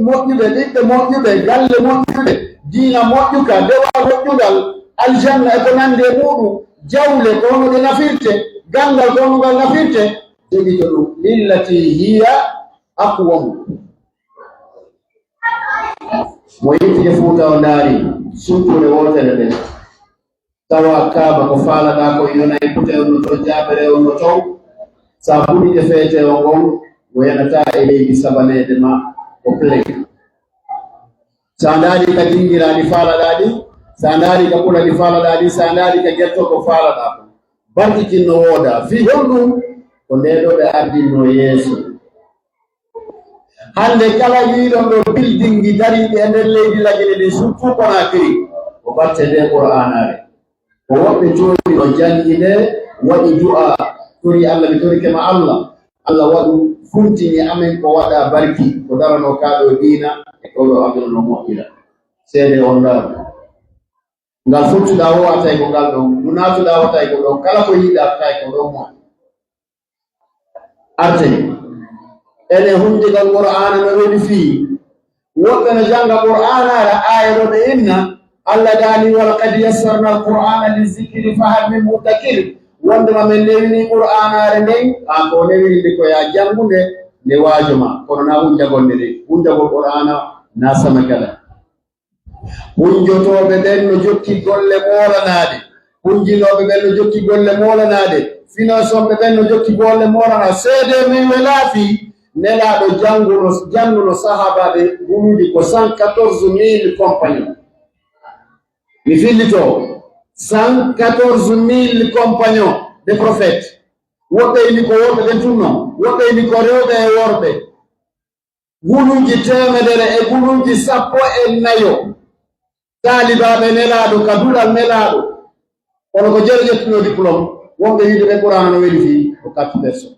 moƴƴuɓe ɓiɓɓe moƴƴuɓe galle moƴƴuɓe diina moƴƴuka dewal moƴƴugal aljanna e ko nande muɗum jawle ko hono ɗe nafirte gangal ko honongal nafirte jogito ɗum lillati hiya aqwamu mo yittike fuuta o ndaari sumpude wotere ɗen tawa kaaba ko faalaɗa ko yonayi pute on to jaabere on no tow sa buɗike feete o ngon mo yanata e leydi sabanede ma ko plek sa ndaari ka dingiraɗi faalaɗa ɗi sa ndaari ka ɓuraɗi faalaɗa ɗi sa ndaari ka gettoɗo faalaɗa ko barkikinno wooda fi honɗum ko ndeɗo ɓe ardinno yeeso hande kala yiɗon ɗo bildingi dariɓe e nder leydi lagine ɗi surtout Conakry ko batte nde qur'anare ko woɓɓe jooɗi no jangi nde waɗi du'a tori Allah mi torikema Allah waɗu funtini amen ko waɗa barki ko darano kaɗo diina e koɗo aduna no moƴƴira seede on ndaaro ngal fottuɗa o watay ko ngal ɗon no natuɗa watay ko ɗon kala ko yiɗa tay ko ɗon mo arte ene hundigal qur'ana no weli fii woɓɓe no janga qur'ana ara aya ɗo ɓe inna Allah dani walqad yassarna alqur'ana lizikri fahal min muddakir wondema min newini qur'anare nden an ko newini ko ya jangude nde waajoma kono na hunjagonde de hunjagol qur'ana na sama kala hunjotoɓe ɓen no jokki golle moranade hunjinoɓe ɓen no jokki golle moranade finançoɓe ɓen no jokki golle morana seede min welaafi nelaɗo janguno sahabaɓe guluji ko 114 000 compagnon mi fillito 114 000 compagnons de prophètes woɓɓe ini ko worɓe ɓen tunno woɓɓe ini ko rewɓe e worɓe guluji 100 e guluji 14 taalibaɓe nelaɗo ka duɗal nelaɗo kono ko jere ƴettuno diplôme wonɓe wiide ɓe qur'ana no weli fi ko 4 personnes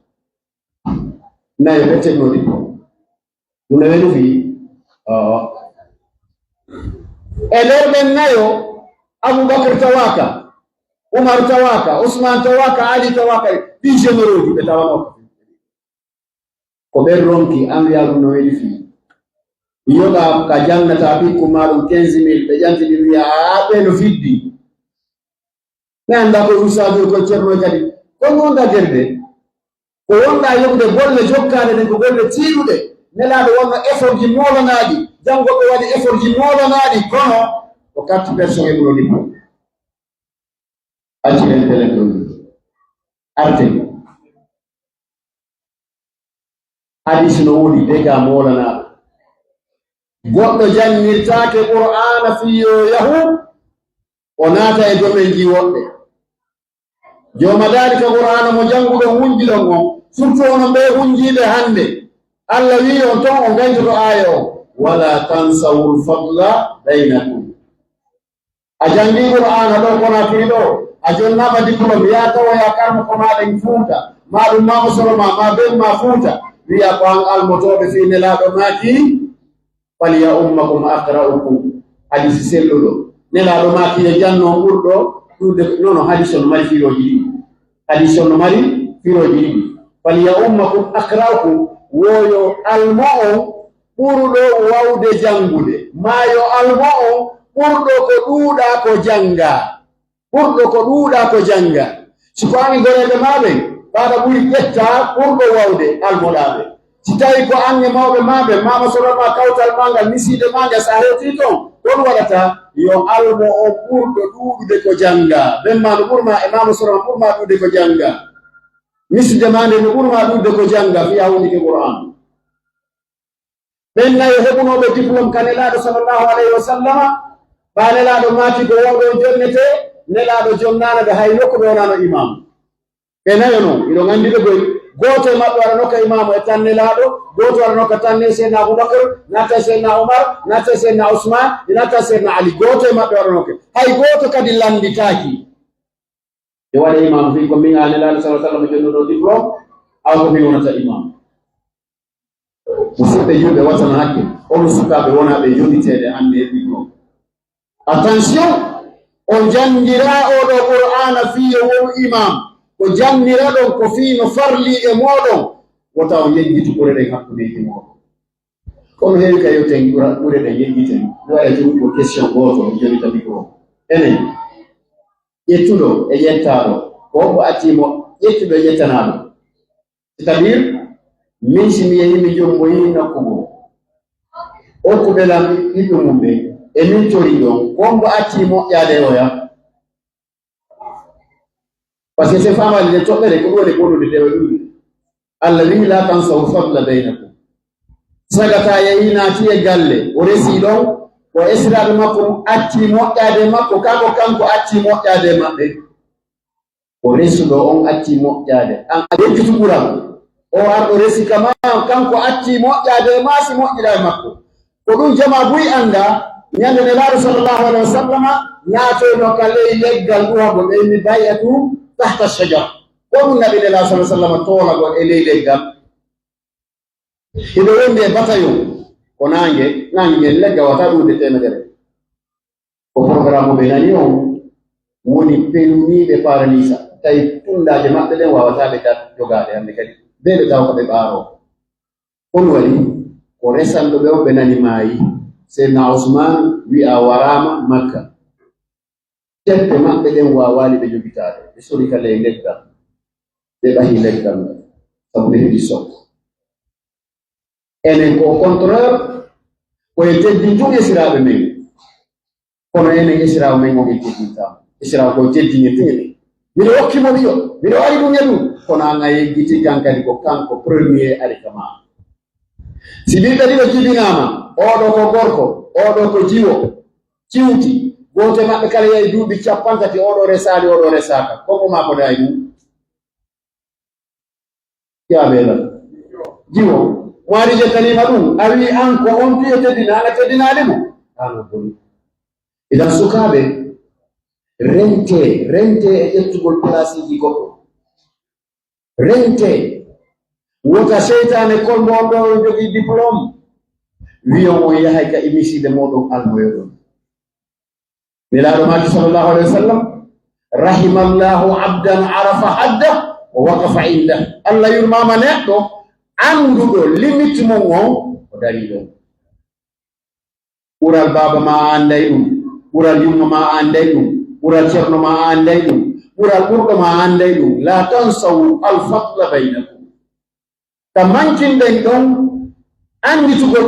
nayo ɓe tegno diplôme ɗum no weli fi e nder ɓen nayo Aboubacry tawaka Oumar tawaka Ousmane tawaka Ali tawaka ɗi généraux ji ɓe tawanoka ko ɓen ronki an wiya ɗum no weli fi yoga ka jannata ɓikku maɗum 15 000 ɓe ƴantini wiya a ɓe no fiddi mi annda ko usajo ko ceerno kadi kon wonda gerde ko wonɗa yoɓde golle jokkade ɗen ko golle tiiɗuɗe nelaɗo wonno effort ji molanaɗi janngoɓe waɗi effort ji molanaɗi kono ko 4 personnes e ɓuro ɗiɗo acciren téléphone arte hadis no woni dega molanaɗo goɗɗo jannirtaake qur'ana fiyo yahu o naata e domen ji woɗɗe joma daari ka qur'ana mo jannguɗon hunjiɗon on surtout ono ɓe hunjiɓe hannde Allah wi on ton o gañtoto aya o wala tansawul fadla baynakum a janngi qur'ana ɗo Conakry ɗo a jonnaɓa diplôme ya tawoya karmo ko maɗen fuuta maɗum mama soloma ma ben ma fuuta wiya ko an almotoɓe fi nelaɗo maki faliya ummakum aqra'ukum hadisi selluɗo nelaɗo maki e janno ɓurɗo ɗude nono hadis on mari firoji ɗiɗi hadis on no mari firoji ɗiɗi faliya ummakum aqra'ukum woyo almo on ɓurɗo wawde jangude mayo almo on ɓurɗo ko ɗuuɗa ko janga ɓurɗo ko ɗuuɗa ko janga siko ani goreɓe maɓe ɓaɗa ɓuri ƴetta ɓurɗo wawde almoɗaɓe si tawi ko ange mawɓe maɓe mama soroma kawtal mangal miside manga sa hewti toon ɗon waɗata yo almo o ɓurɗo ɗuuɗude ko janga ɓemma no ɓurma e mama soroma ɓurma ɗuuɗde ko janga miside ma nde no ɓurma ɗuuɗde ko janga fiya wondike qur'an ɓen nayo heɓunoɓe diplôme ka nelaɗo sallllahu alayhi wa sallama ɓa nelaɗo maati ko wowɗo jonnete nelaɗo jonnanaɓe hay nokku ɓe wonano imam ɓe nayo noon iɗo gandiɓe goto e maɓɓe waɗa nokka imamu e tanne laaɗo, goto waɗa nokka tanne seydna Aboubacre, natta seydna Omar, natta seydna Ousmane, natta seydna Ali, goto e maɓɓe waɗa nokka hay goto kadi landitaki e waɗa imamu fi ko min anelaɗo sallah sallam jonnuɗo diplôme aw ko min wonata imam. Musidɓe julɓe wattano hakke on sukaɓe wonaɓe joɗiteɗe hande e diplôme. Attention, on jangira oɗo Qur'ana fiye won imam ko jannira ɗon ko fiino farli e moɗon wota o yejjiti ɓure ɗen hakkudeji moɗon. Kono heewi ka yewten ɓure ɗen yejjiten ɗo waɗa jogugo question goto o joni tabi ko enen ƴettuɗo e yettaɗo ko ko accimo ƴettuɗo e yettanaɗo, c'est-à-dire min si mi yehi mi jomboyi nakkugo okkuɓelam ɓiɓɓe mum ɓe e min tori ɗon wongo acci moƴƴade oya par ce que c'est famali de toɓɓere ko ɗuwoni ɓolude dewe ɗuɗi. Allah wi la tansaw fadla baynakum, sagata yehi naati e galle o resi ɗon o esiraɓe makko acci moƴƴade makko kako kanko acci moƴƴade maɓɓe o resuɗo on acci moƴƴade an yejjitu ɓural o arɗo resi kama kanko acci moƴƴade masi moƴƴiɗa e makko ko ɗum jama buy anda ñande nelaɗo sallllahu alayhi wa sallam ñaatoyno ka ley leggal ɗuwago ɓeyni bayatu tahta shajar ko ɗum naɓi nelaɗo sa sallam toolagon e ley leggal hiɗo wondi e batayon ko nangue ngel leggal wata ɗude temedere ko programme ɓe nani on woni pewniɓe paralisa tawi tundaje maɓɓe ɗen wawataɓe jogaɗe hande kadi beɓe taw ko ɓe ɓaaro on waɗi ko resanɗo ɓe on ɓe nani maayi seydna Ousmane wi'a warama Makka tebbe maɓɓe ɗen wawali ɓe jogitade ɓe sori ka ley leggal ɓe ɓahi leggal sabu ɓe heɓi sok enen ko contreur koye teddintuɓe esiraɓe men kono enen esiraɓe men on e teddintama esiraɓe koye teddine tuñe ɗe miɗo hokkimo ɗiyo miɗo ari ɗum e ɗum kono an a yeggiti kankadi ko kanko premier ari kama si ɓiɓɓe ɗiɗo jibinama oɗo ko gorko oɗo ko jiwo ciwti goto maɓɓe kala yehi duuɓi 50 oɗo resali oɗo resaka konko mako day ɗum yaɓeɗa jiwo mo ari jettanima ɗum a wi an ko on tuyo teddina anga teddinalimo ano boni. Idan sukaɓe rente e ƴettugol placiji goɗɗo rente wota seytane kolmo on ɗo jogui diplôme wiyon on yahay ka imiside moɗon almoyoɗon. nelaɗo maki sallllahu alayhi wa sallam rahimallahu abdan arafa hadda o waqafa inda, Allah yurmama neɗɗo anduɗo limite mum on o dari ɗon. ɓural baba ma anday ɗum, ɓural yumma ma anday ɗum, ɓural ceerno ma anday ɗum, ɓural ɓurɗo ma anday ɗum. La tansaw alfadla baynakum, ka mankinɗen ɗon anditugol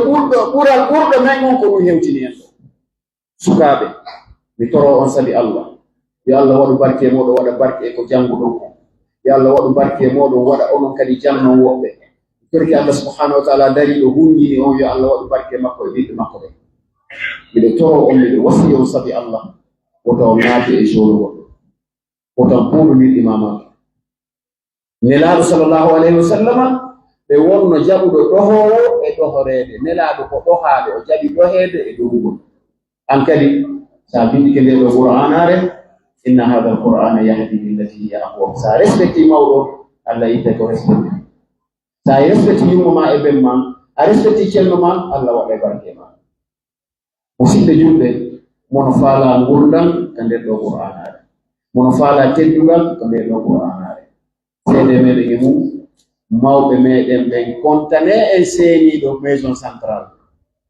ɓural ɓurɗo men on ko ɗum hewtini en ɗo. Sukaɓe mi toro on sabi Allah, yo Allah waɗu barke moɗon waɗa barke ko jannguɗon on, yo Allah waɗu barke moɗon waɗa onon kadi jannon woɓɓe torki Allah subhanahu wa taala dari ɗo hunjini on, yo Allah waɗu barke makko e ɓiɓɓe makko ɓe. miɗo toro on miɗo wasiya on sabi Allah woto on naati e jooɗo goɗɗo woton puuɗunir imamaki. nelaɗo sallllahu alayhi wa sallam ɓe wonno jaɓuɗo ɗohowo e ɗohorede. nelaɗo ko ɗohaɗo o jaɓi ɗohede e ɗohugol. an kadi sa bindike nde ɗo qur'anare inna hada alqur'ana yahdi lillati hiya aqwam, sa respecti mawɗo Allah yitte ko respecti. sa respecti yummo ma e ɓen ma, a respecti celno ma, Allah waɗa barke ma. musidɓe julɓe mono faala ngurdam ka nder ɗo qur'anare, mono faala teddugal ko nder ɗo qur'anare. seede meɗen e mum mawɓe meɗen ɓen kontane en seeniɗo maison centrale.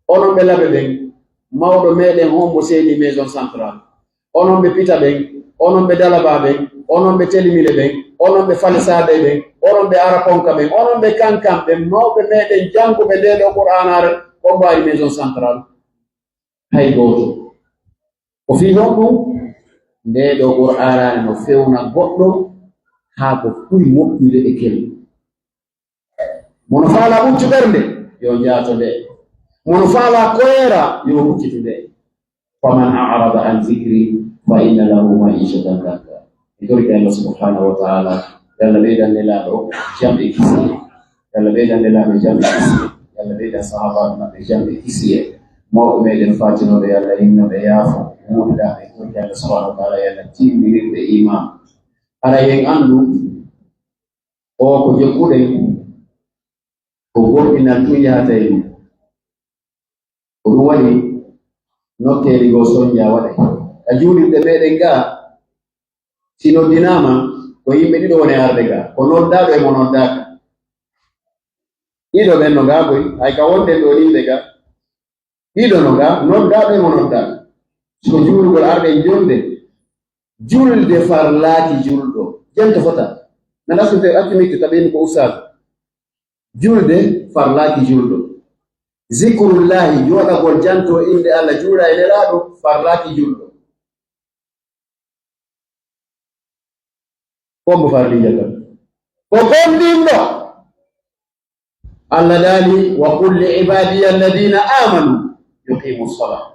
onon ɓe laɓe ɓen mawɗo meɗen hombo seeni maison centrale. onon ɓe pita ɓen, onon ɓe dalaba ɓen, onon ɓe telimile ɓen, onon ɓe falisaɓe ɓen, onon ɓe araponka ɓen, onon ɓe kankam ɓen, mawɓe meɗen janguɓe nde ɗo qur'anare on mbawi maison centrale hay goto. o fi noon ɗum nde ɗo qur'anare no fewna goɗɗo haa ko ɓuri moƴƴude e kel. mono faala ɓuccu ɓernde yo jaato nde, mono faala koyera yo huccitu nde. faman a'rada an zicri fa inna lahu ma'ishatan danka. e torki Allah subhanahu wa taala yalla ɓeydan nelaɗo jamɗe kisiye yalla ɓeydan nelaɗo jamɗe kisiye yalla ɓeydan sahabaɓe maɓɓe jamɗe kisiye mawɓe meɗen fatinoɓe yalla innoɓe yaafo muɗuɗaɓe torki Allah subhanahu wa taala yalla timminirɓe iman ara yen andu o ko jokkuɗen ko goɗɗinal ɗum yahata e ɗum ko ɗum waɗi nokkeli goo soñja waɗay a juulirɗe meɗen ga si noddinama ko yimɓe ɗiɗo woni arde ga ko noddaɗo e mo noddaka ɗiɗo ɓen no ga boy hay ka wonɗen ɗo yimɓe ga ɗiɗo no ga noddaɗo e mo noddaka so juulugol arɗen jonde julde farlaaki julɗo jento fota na ɗasute actimité taɓeni ko usal julde farlaaki julɗo zikrullahi joɗagol janto inde Allah juuɗa e nelaɗo farlaaki julɗo kombo farlija kam ko gondinɗo Allah dali wa qul li ibadiya alladina amanu yuqimu salat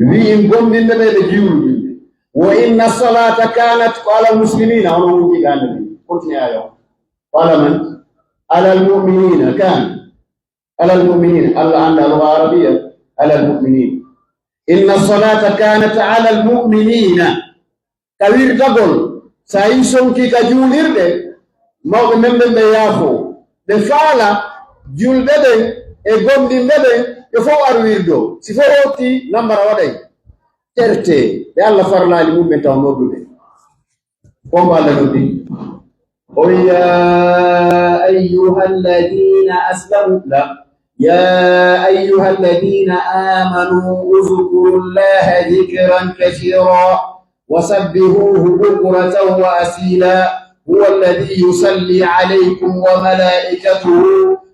wi'in gondinɓe ɓe ɓe juuluɓe wa inna salata kanat ala muslimina ono wonjiɗa nabi continue ayo wala man ala almu'minina kan على المؤمنين الله عنده لغة عربية على المؤمنين إن الصلاة كانت على المؤمنين كبير تقول سايسون كي كجولير ده ما من بيافو بفعلا جول ده إقوم دين ده يفوق أرويردو سفوتي نمبر واحد ترتي ده الله فرلا المؤمن تونو ده قوم بالله نودي ويا أيها الذين أسلموا لا يا أيها الذين آمنوا اذكروا الله ذكرا كثيرا وسبحوه بكرة وأصيلا هو الذي يصلي عليكم وملائكته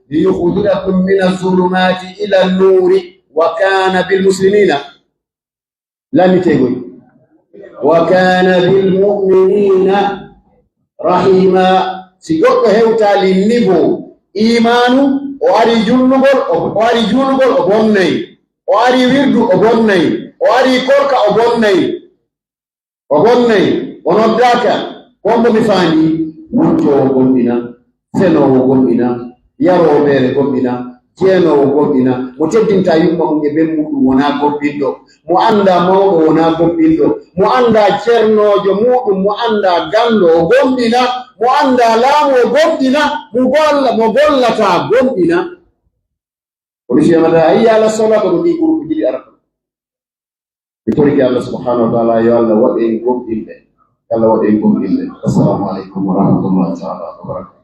ليخرجكم من الظلمات إلى النور وكان بالمسلمين لا نتقول وكان بالمؤمنين رحيما سيقول هوتا للنبو إيمانه o ari jullugol o ari juulugol o bonnayi o ari wirdu o bonnayi o ari korka o bonnayi o noddaka kombo mi faandi wurtowo gomɗina fenowo gomɗina yarowo ɓeere gomɗina jeenowo gomɗina mo teddinta yumma mum e ɓen muɗum wona gomɓinɗo mo annda mawɗo wona gomɓinɗo mo annda ceernojo muɗum mo annda ganndo o gomɗina mo annda laamu o gomɗina mo gollata gomɗina oɗo fiyamata ayyi Allah sola ko ɗum ɗi groupe jiɗi arata mi toriki Allah subhanahu wa taala yo Allah waɗen gomɗinɓe Allah waɗen gomɗinɓe assalamu aleykum wa rahmatullahi taala wa barakatuh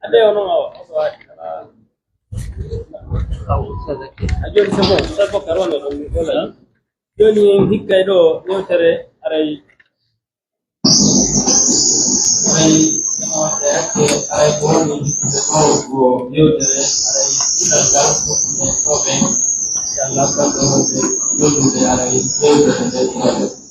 ada yang ajon sabo karwalo wala joni hikka do yewtere aray ay boni ko yewtere aray dal ko be yalla ka do yewtere aray yewtere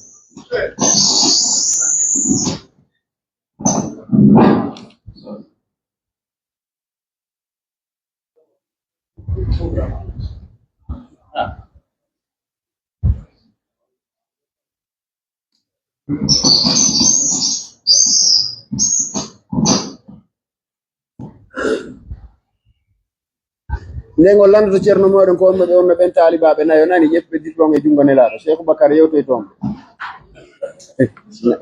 ndengol landoto ceerno moɗon ko onno ɓe onno ɓen taalibaɓe nayo nani ƴeɓɓe diplôme e jungo nelaɗo Cheikh Bakar yewtoy toon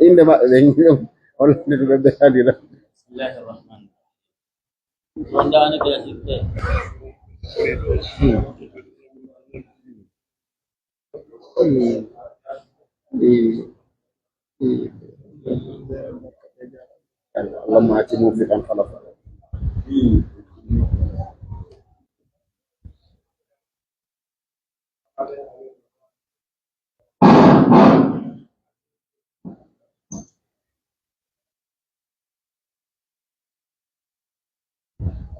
inde maɓɓe ɓe hollandeto ɓe ɓeadira اللهم اتي موفقا خلفا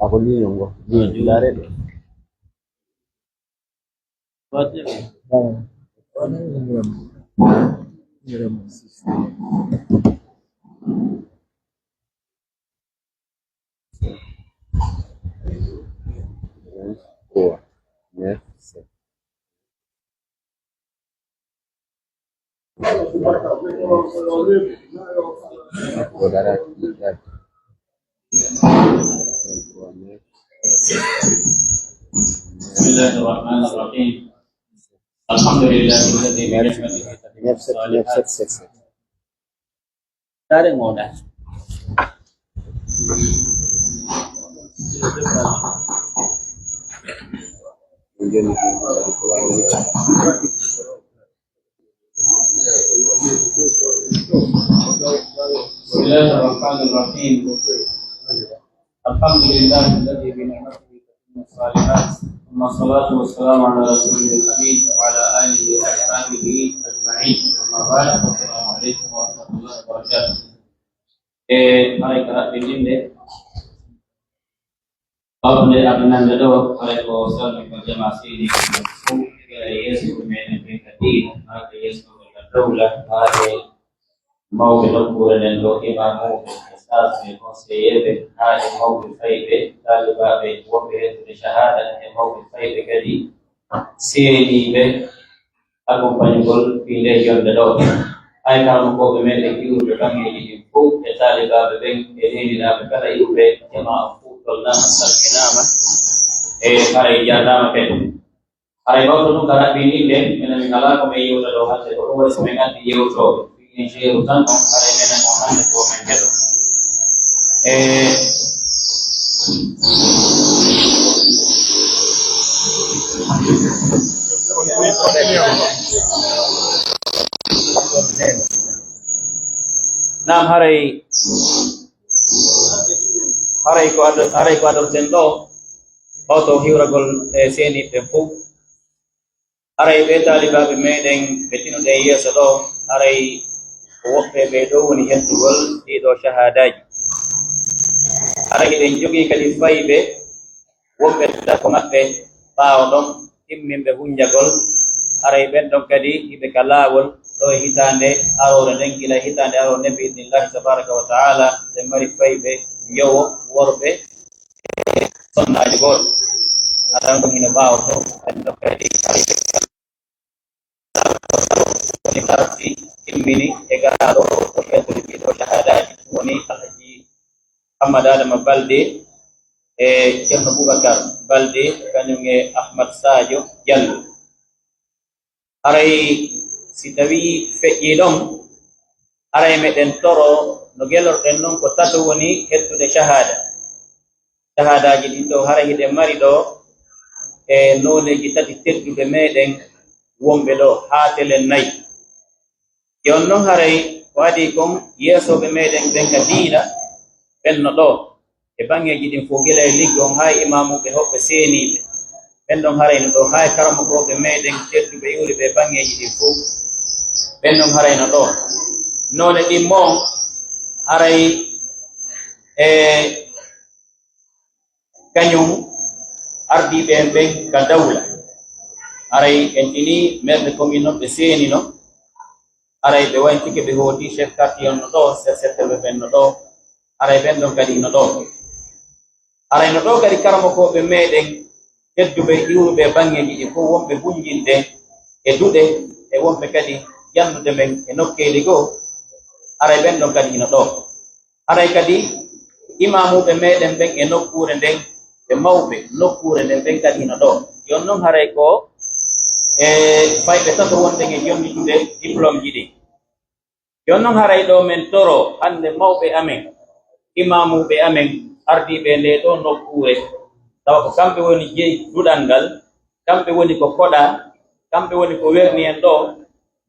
aku ni yang gua ni dari tu بسم الله الرحمن الرحيم. الحمد لله الذي بنعمته تتم الصالحات. Dari moda. Bismillahirrahmanirrahim. Alhamdulillah alladzi bi ni'matihi tatimmu shalihat. Wassalatu wassalamu ala rasulil amin wa ala alihi wa ashabihi ajma'in. Amma ba'd. Assalamu alaikum warahmatullahi wabarakatuh. Mari kita begini. Apne abnanda do mari ko sal ko jamasi di ko yesu men bekati maka yesu berdaula mari mau berdoa dan doa imamu ustaz me conseiller hal mau faide taliba be wobe de shahada mau faide kadi seni be accompagnol pile yonde do ay karam ko be men ki urde bangi di ko taliba be ben edini na be kala ibe jama tolna salkinama para ijada mapen para ibaw tunu kara binile mena mingala ko may yuta do hate ko ko semenga di yuto ini je utan ko para mena mo hande ko mengedo nam harai ko ador sendo auto hiuragol seni tempo aray be taliba be meden betino de yeso do aray woppe be do woni hettugol di do shahadaji aray den jogi kadi faybe woppe ta ko mabbe baaw dom timmimbe hunjagol aray ben don kadi ibe kalawol do hitande arore den gila hitande arore nabi billahi tabaraka wa taala de mari faybe yowo worbe sonna jogol adan ko hina baaw to en do kadi ni tarti immini e gaado ko hedo do shahadaji woni alhaji Ahmad Adam Balde e Cheikh Abubakar Balde kanyum e Ahmad Sadio Diallo aray si tawi feƴƴi ɗon aray meɗen toro no gelorɗen noon ko tato woni hettude shahadaji ɗin ɗo hara hiɗen mari ɗo e noneji tati teddude meɗen wonɓe ɗo ha telen nayi jon noon haray ko adi kon yeesoɓe meɗen ɓen ka diina ɓenno ɗo e bangeji ɗin fo gila e liggon ha imamuɓe hoɓɓe seeniɓe ɓen ɗon harayno ɗo ha karamogoɓe meɗen tedduɓe iwri ɓe bangeji ɗin fo ɓen ɗon harayno ɗo none ɗin mo haray e kañum ardiɓe en ɓen ka dawla aray en tini merde commune noon ɓe seeni no aray ɓe wayntike ɓe hooti chef quartier on no ɗo secteur ɓen no ɗo aray ɓen ɗon kadi no ɗo aray no ɗo kadi karamokoɓe meɗen tedduɓe iwruɓe bangeji ɗi fof wonɓe hunjinde e duɗe e wonɓe kadi jannude men e nokkeli goo aray ɓen ɗon kadi no ɗo aray kadi imamuɓe meɗen ɓen e nokkure nden ɓe mawɓe nokkure nden ɓen kadi no ɗo jon noon haray ko e fayɓe tato wonɗen e jonnitude diplôme ji ɗi jon noon haray ɗo men toro hande mawɓe amen imamuɓe amen ardiɓe nde ɗo nokkure tawa ko kamɓe woni jeyi duɗal ngal kamɓe woni ko koɗa kamɓe woni ko werni en ɗo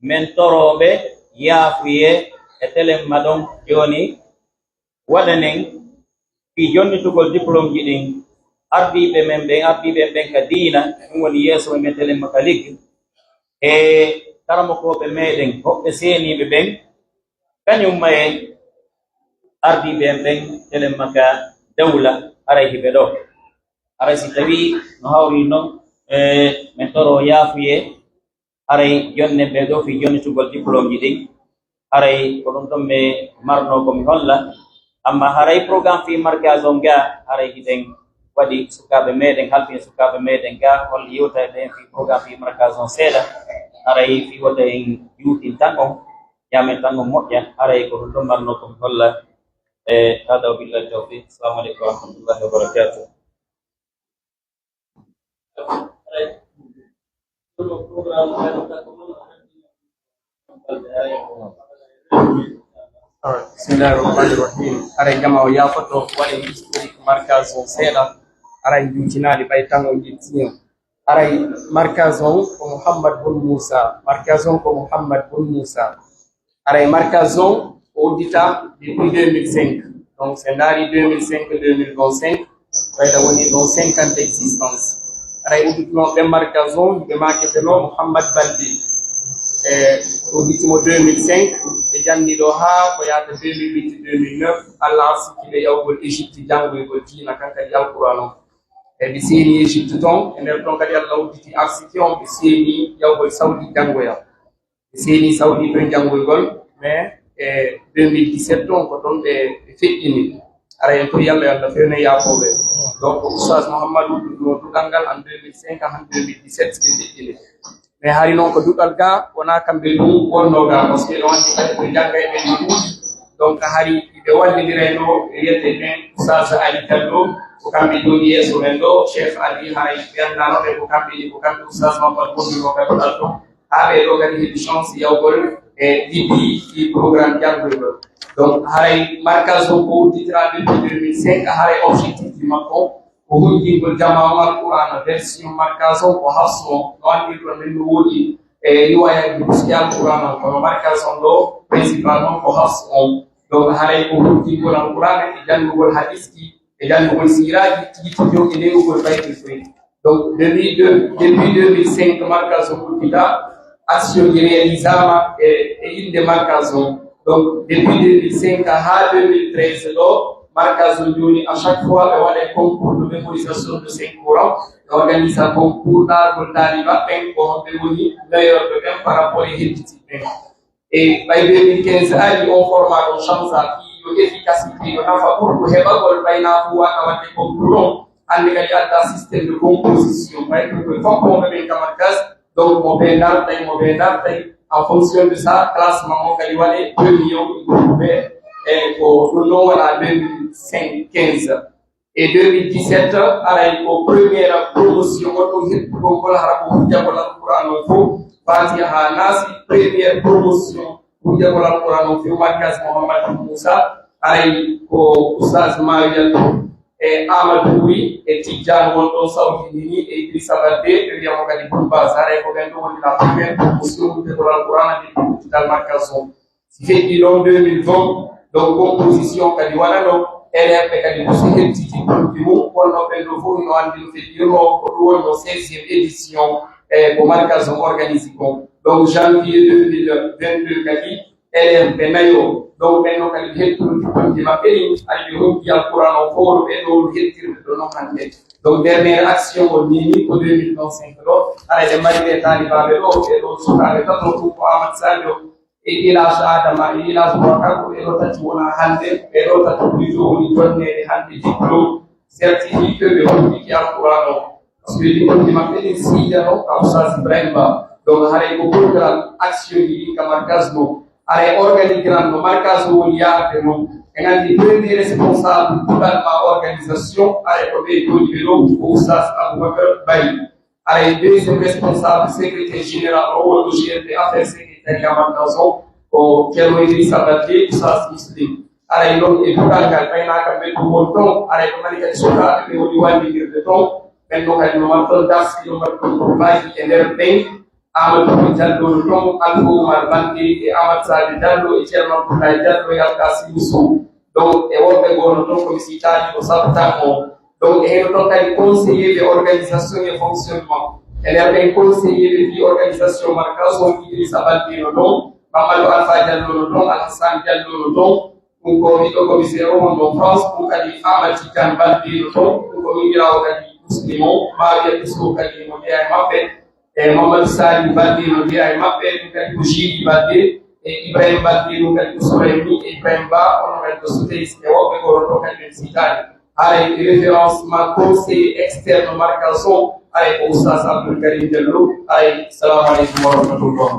men toroɓe yaafuye e telemma ɗon joni waɗanen fi jonnitugol diplôme ji ɗin ardiɓe men ɓen ardiɓe ɓen ka diina ɗum woni yeeso men telemma ka liggi e karamokoɓe meɗen hoɓɓe seeniɓe ɓen kañum maye ardiɓe ɓen telemma ka dawla aray hiɓe ɗo aray si tawi no hawri noon min toro yaafuye aray jonne ɓe ɗo fi jonnitugol diplôme ji ɗin aray ko ɗum ɗon mi marno komi holla amma haray programme fi markage on ga aray hiɗen waɗi sukaɓe meɗen halfin sukaɓe meɗen ga holli yewta ɗen fi programme fi markage on seeɗa aray fi wota en juutin tan on yamen tango moƴƴa aray ko ɗum marno ko holla hada wa billahi tawfiq. Assalamu alaikum wa rahmatullahi wa barakatuh. Bismillahirrahmanirrahim. Aray jama o yafoto waɗi historique markaz o seeɗa aray juutinali ɓay tan o jettiyo. Aray markaz on ko Mouhammad Bun Moussa, markaz on ko Mouhammad Bun Moussa. Aray markaz on o uddita depuis 2005. Donc c'est ndaari 2005-2025 ɓayda woni ɗon 5 ans d'existence. Aray udditino ɓe markaz on ɓe maketeno Mouhammad Balde udditimo 2005 ɓe janniɗo ha ko yata 2008-2009 Allah arsikiɓe yawgol Égypte janngoygol diina kankadi alquran on. Ɓe seeni Égypte toon e nder toon kadi Allah udditi arsiki on ɓe seeni yawgol Saudi janngoya. Ɓe seeni Saudi toon janngoygol mais 2017 toon ko toon ɓe feƴƴini. Ara en koye Allah fewne yaafoɓe. Donc Oustaz Mouhammadou ɗuɗɗo duɗal ngal en 2005 han 2017 ɓe feƴƴini. Mais hari noon ko duɗal ga wona kamɓe ɗum wonno ga par ce que ɗo andi kadi ɓe jangga e ɓen ɗum. Donc hari ɓe wallidirayno wiyete ɓen Oustaz Ali Diallo ko kamɓe joni yeeso men ɗo Cheikh Ali haray ɓe andanoɓe ko kamɓe ko kamɓe Oustaz Mamadou Bonno kadi ɗal ɗo ha ɓe ɗo kadi heeɓi chance yawgol e ɗiɗi programme janggoygol. Donc haray markaz o ko udditira depuis 2005 haray objectif ji makko ko hunjingol jama alquran version markaz o ko hafs o no andirɗo men no woodi riwayaji usti alquran on kono markaz on ɗo principalement ko hafs on. Donc haray ko hunjingol alquran e janngugol hadiski e janngugol siraji tigi e lewugol bayɗi foyi. Donc depuis 2005 markaz o uddita action ji réalisama e inde markaz on. Donc depuis 2005 à 2013 markaz o joni à chaque fois ɓe waɗa concours de mémorisation de 5 courants ɓe organise concours ɗargol taliba ɓen ko hoɓe woni meilleurɓe ɓen par rapport e hedditiɓe ɓen. Et ɓay 2015 ari on forma ɗon chance a fi yo efficacité yo nafa ɓurɗo heɓagol ɓayna fo wata wadde concours on hande kadi adda systéme de composition ɓay koye foppoɓe ɓen ka markaz. Donc mo ɓe dartay en fonction de ça classement o kadi waɗe 2 millions trouvé et ko ɗum noon waɗa 2015 et 2017 aray ko première promotion goɗɗo hettugol hara ko hujjagol alquran o fof fatiha ha naasi première promotion hujjagol alquran o fof markaz Mouhammad Moussa aray ko Oustaz Marial e Amadou Wi e Tidjane wonɗon Saudi nini e Idrissa Balde ɓe wiyamo kadi Boulbas haray ko ɓen ɗo woni la première promotion hujjagol alquran ade hujjidal markaz o si feƴƴi ɗon 2020 donc composition kadi waɗano LRP kadi ko so hettiti produit mum wonno ɓen ɗo fof no andi no feƴƴirno ko ɗum wonno 16e édition ko markaz o organise kon. Donc janvier 2022 kadi LRP nayo donc ɓen ɗo kadi hettude produit maɓɓe ɗin ari ɓe hokki alquran o fof ɓe ɗo hettirde ɗo noon hannde. Donc dernière action o nini ko 2025 ɗo ara ɓe mari ɓe talibaɓe ɗo ɓe ɗo sukaɓe tan ɗo ɗum ko Amadou Sadio e ilage Adama e ilage Boubacar ɓe ɗo tati wona hannde ɓe ɗo tati plutôt woni jonnede hannde diplôme certifié que ɓe holliki alquran o par ce que diplôme maɓɓe ɗin siidano ka Oustaz Ibrahima Ba. Donc haray ko programme action ji ɗin ka markaz no aray organigramme no markaz o woni yaade noon e nganndi premier responsable totalement organisation aray ko ɓe joni ɓe ɗo ko Oustaz Aboubacar Baye. Aray deuxième responsable secrétaire général o wonno GRT affaires secrétariat markaz o ko Ceerno Idrissa Balde Oustaz Muslim. Aray noon e duɗal ngal ɓayna kamɓe ɗum won toon aray ko mani kadi sukaaɓe ɓe woni wallidirde toon ɓen ɗo kadi no man toon darsi ɗo mbaɗ ɗon provaji e nder ɓen Amadou Diallo no toon Alpha Oumar Bande e Amadou Sade Diallo e Ceerno Abdoulaye Diallo e Alkasimi Sow. Donc e woɓɓe gono toon komi sitaji ko sabtan o. Donc e heno toon kadi conseiller de organisation et fonctionnement e nder ɓen conseiller ɓe fi organisation markaz on Idrissa Balde no toon Mamadou Alpha Diallo no toon Alassane Diallo no toon ɗum ko wiɗo commissaire o wonɗo France ɗum kadi Amadou Tidiane Balde no toon ɗum ko mimirawo kadi muslimo Mariatou Sow kadi mo jeeya e maɓɓe e Mamadou Sali Balde no jeeya e maɓɓe ɗum kadi ko Jili Balde e Ibrahima Balde ɗum kadi ko Souraymi e Ibrahima Ba ono kadi ko Souteyis e woɓɓe gono toon kadi ɓen sitani haray référencement conseiller externe markaz o aray ko Oustaz Abdoul Karim Diallo aray salamu aleykum wa rahmatullah.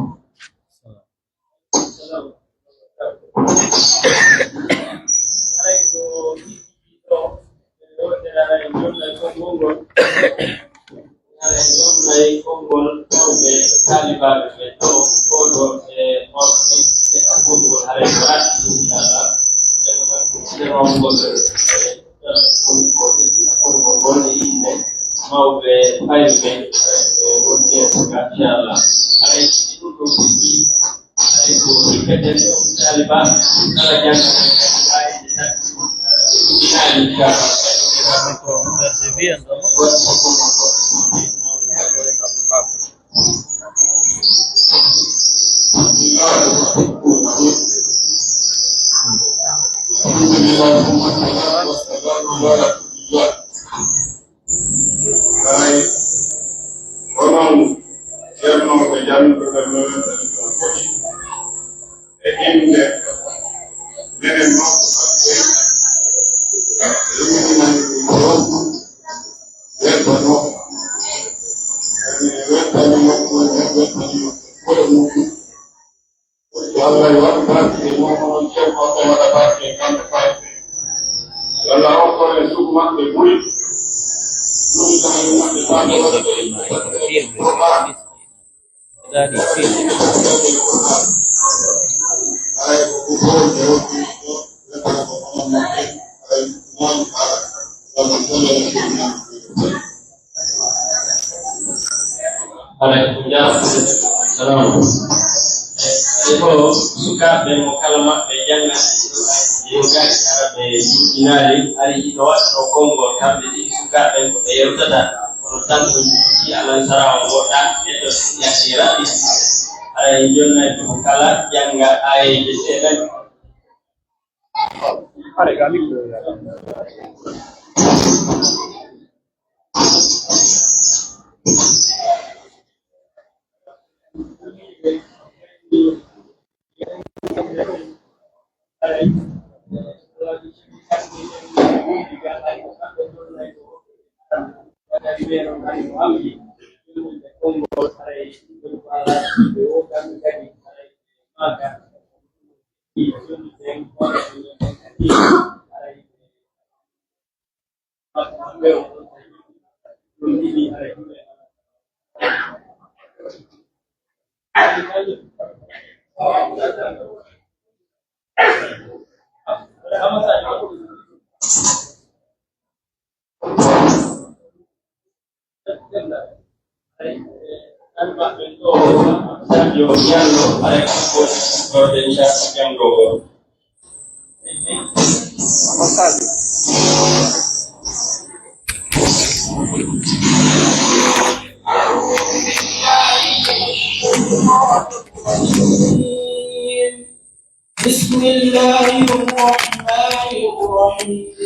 بسم الله الرحمن الرحيم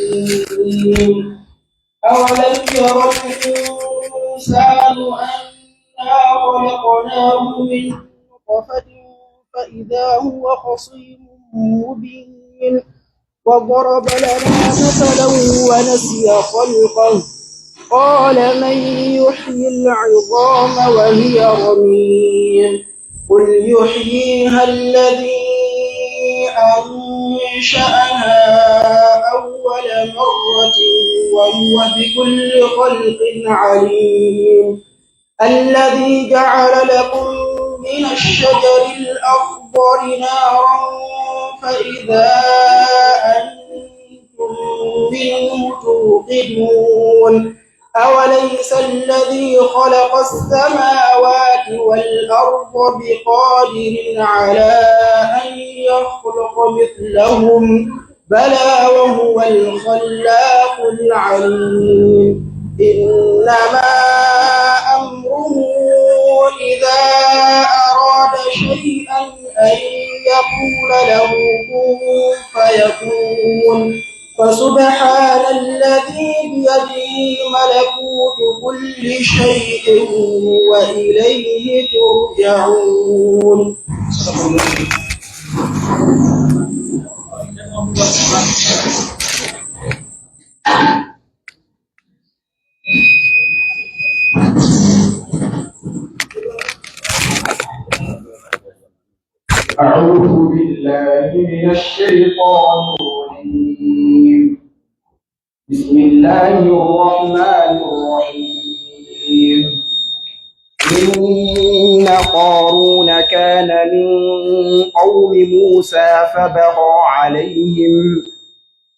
أولم ير الإنسان أنا خلقناه من نطفة فإذا هو خصيم مبين وضرب لنا مثلا ونسي خلقه قال من يحيي العظام وهي رميم قل يحييها الذي أنشأها أول مرة وهو بكل خلق عليم الذي جعل لكم من الشجر الأخضر نارا فإذا أنتم منه توقدون أوليس الذي خلق السماوات والأرض بقادر على أن يخلق مثلهم بلى وهو الخلاق العليم إنما أمره إذا أراد شيئا أن يقول له كن فيكون فسبحان الذي بيده ملكوت كل شيء وإليه ترجعون. أعوذ بالله بالله من الشيطان الرجيم. بسم الله الرحمن الرحيم. إن قارون كان من قوم موسى فبغى عليهم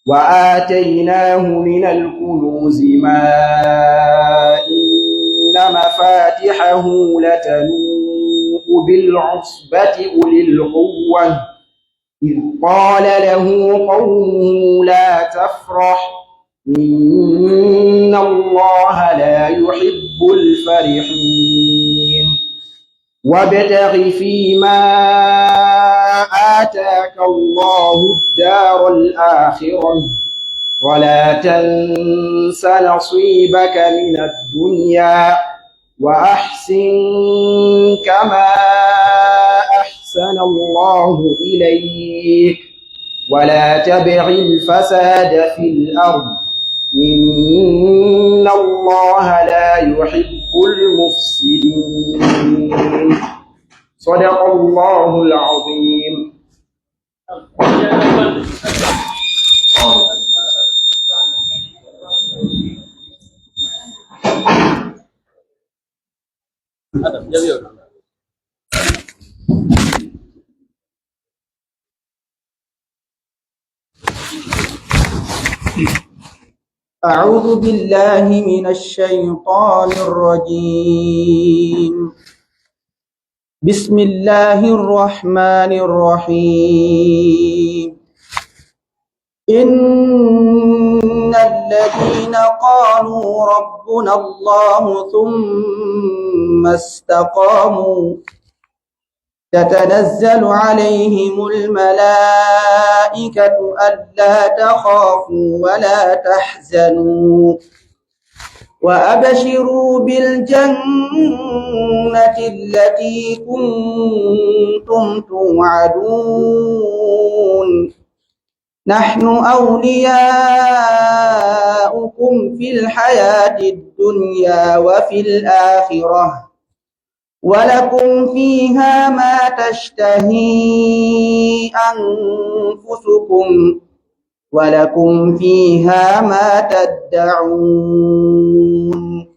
وآتيناه من الكنوز ما إن مفاتحه لتنوء بالعصبة أولي القوة إذ قال له قومه لا تفرح إن الله لا يحب الفرحين وابتغ فيما آتاك الله الدار الآخرة ولا تنس نصيبك من الدنيا وأحسن كما أحسن الله إليك ولا تبغ الفساد في الأرض إن الله لا يحب المفسدين. صدق الله العظيم. أعوذ بالله من الشيطان الرجيم. بسم الله الرحمن الرحيم. إن الذين قالوا ربنا الله ثم استقاموا تتنزل عليهم الملائكة ألا تخافوا ولا تحزنوا وأبشروا بالجنة التي كنتم توعدون نحن أولياؤكم في الحياة الدنيا وفي الآخرة ولكم فيها ما تشتهي أنفسكم ولكم فيها ما تدعون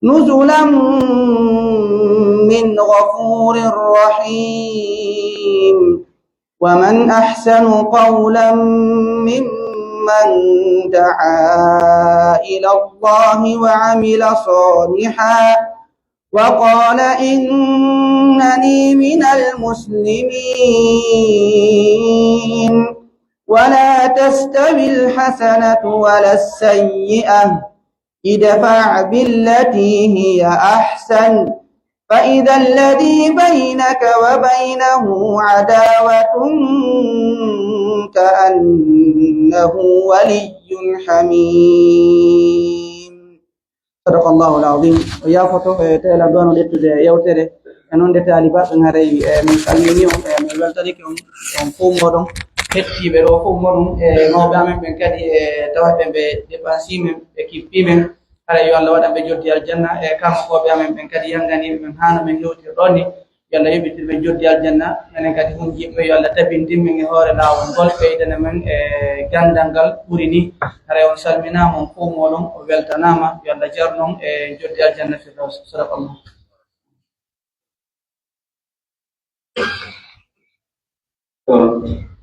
نزلا من غفور رحيم. ومن أحسن قولا ممن دعا إلى الله وعمل صالحا وقال إنني من المسلمين. ولا تستوي الحسنة ولا السيئة ادفع بالتي هي أحسن فإذا الذي بينك وبينه عداوة كأنه ولي حميم. صدق الله العظيم. ويا فتو تلا دون لتدي يوتري أنون دتالي بات نهاري من كلمينيو من والتاليك on فومودون hetti ɓe ɗo fof moɗum mawɓe amen ɓen kadi tawaɓe ɓe dépensi men ɓe kippi men ala yo Allah waɗa ɓe joddi aljanna kankoɓe amen ɓen kadi yanganiɓe men hano men yewtir ɗon ni yo Allah yoɓitir ɓe joddi aljanna enen kadi hum jiɓɓe yo Allah tabintinmen e hoore lawol ngol ɓeydana men gandal ngal ɓuri ni ara on salminama on fof moɗon o weltanama yo Allah jarnon e joddi aljanna firdaus. Sadakallah.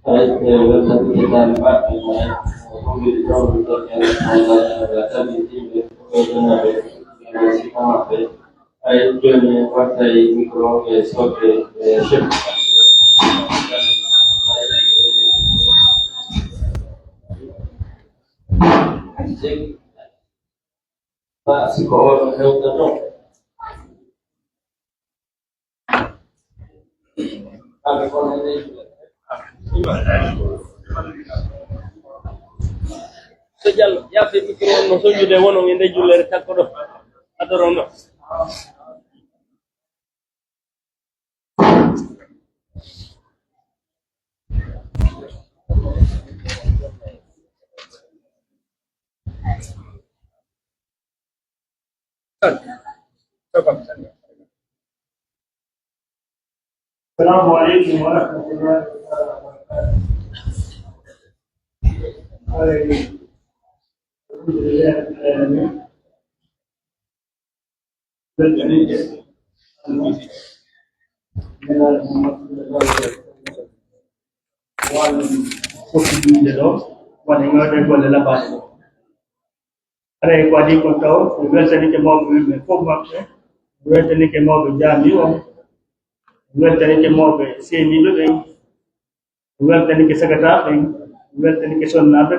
website kita dapat memberitahu untuk yang data di sama jualnya partai mikro sebagai chef. Pak sekolah health dong. Kami koordinasi. Sejal ya fi mikro no soju de wono ngende juller takko do adorono السلام عليكم ورحمة الله وبركاته. Wane ngode golle labade ara e wadi ko taw weltani ke mawbe be fof mabbe weltani ke mawbe jami o weltani ke mawbe seni be weltani ke sagata be weltani ke sonna be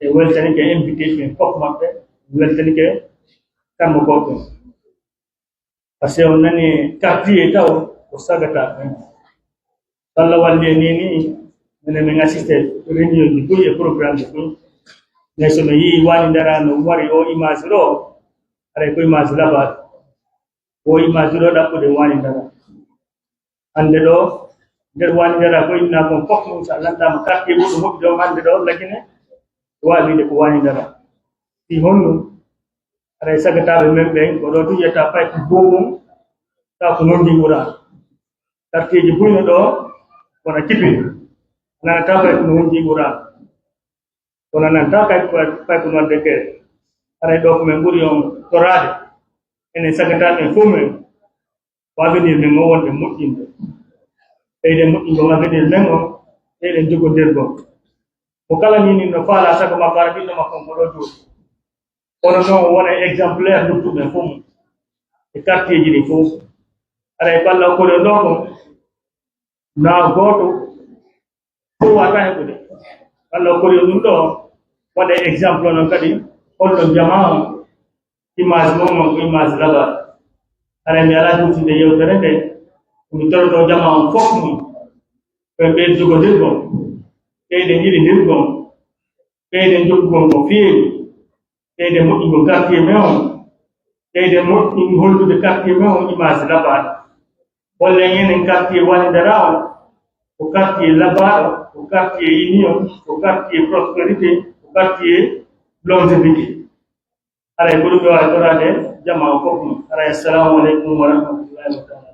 e weltani ke invitation fof mabbe weltani ke kam ko ko parce que on nani quartier taw o sagata be Allah walde ni men assisté réunion du et programme de mais so yi wani dara no wari o image ro are ko image laba o image ro da ko de wani dara ande do der wani dara ko ina ko fok mo sa landa ma carte bu mo do ande do lakine wali de ko wani dara ti honno are sagata be membe ko do tu yata pay ko bobo ta ko non di mura carte ji bu no do wona kipi na tabe ko non di mura wona nan ta kay pay ko non de ke are do ko men buri on torade ene sagata be fume wa be ni mo wonde mutinde e de mutindo ma be de mengo e de jogo dergo ko kala ni no fala saka ma barbi no ma ko do do ono no wona exemplaire du tout be fume e quartier ji ni fu are balla ko do ko na goto ko wata ko de balla ko do do wada exemple non kadi on jamaa image mo image laba are mi ala tuti de yewtere de mi torto jamaa fok mu be jogo dirgo e de nyiri dirgo e de jogo ko fi e de mo ko quartier meon e de mo ko holdu de quartier meon image laba wala yenen quartier wala dara o quartier laba o quartier union o quartier prospérité o quartier longévité ala ko do wa torade jamaa fok mu ara assalamu alaikum wa rahmatullahi wa barakatuh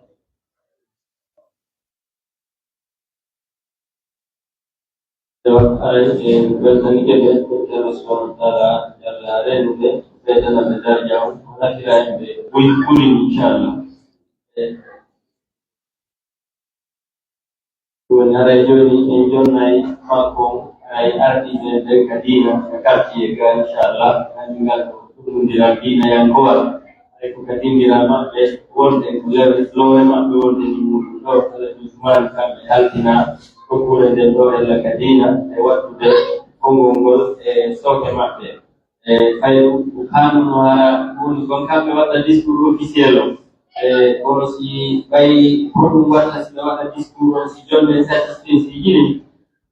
weltani kebe Allah subhanahu wa ta'ala yalla rende bedana bedar jaw nakira be buri inshallah wonare joni en jonnay mako ay arti de kadina quartier ga inshallah angal dundira dina yan gowa ay ko kadindira mabbe wonde ko lewe lowe mabbe wonde ni mudu do kala dusman kambe altina ko kure de do la kadina e wattude kongol e soke mabbe e fay hanu no hara woni gon kambe wada discours officiel ono si bay hoɗum watta si ɓe waɗa discours on si jonde satisfait si jini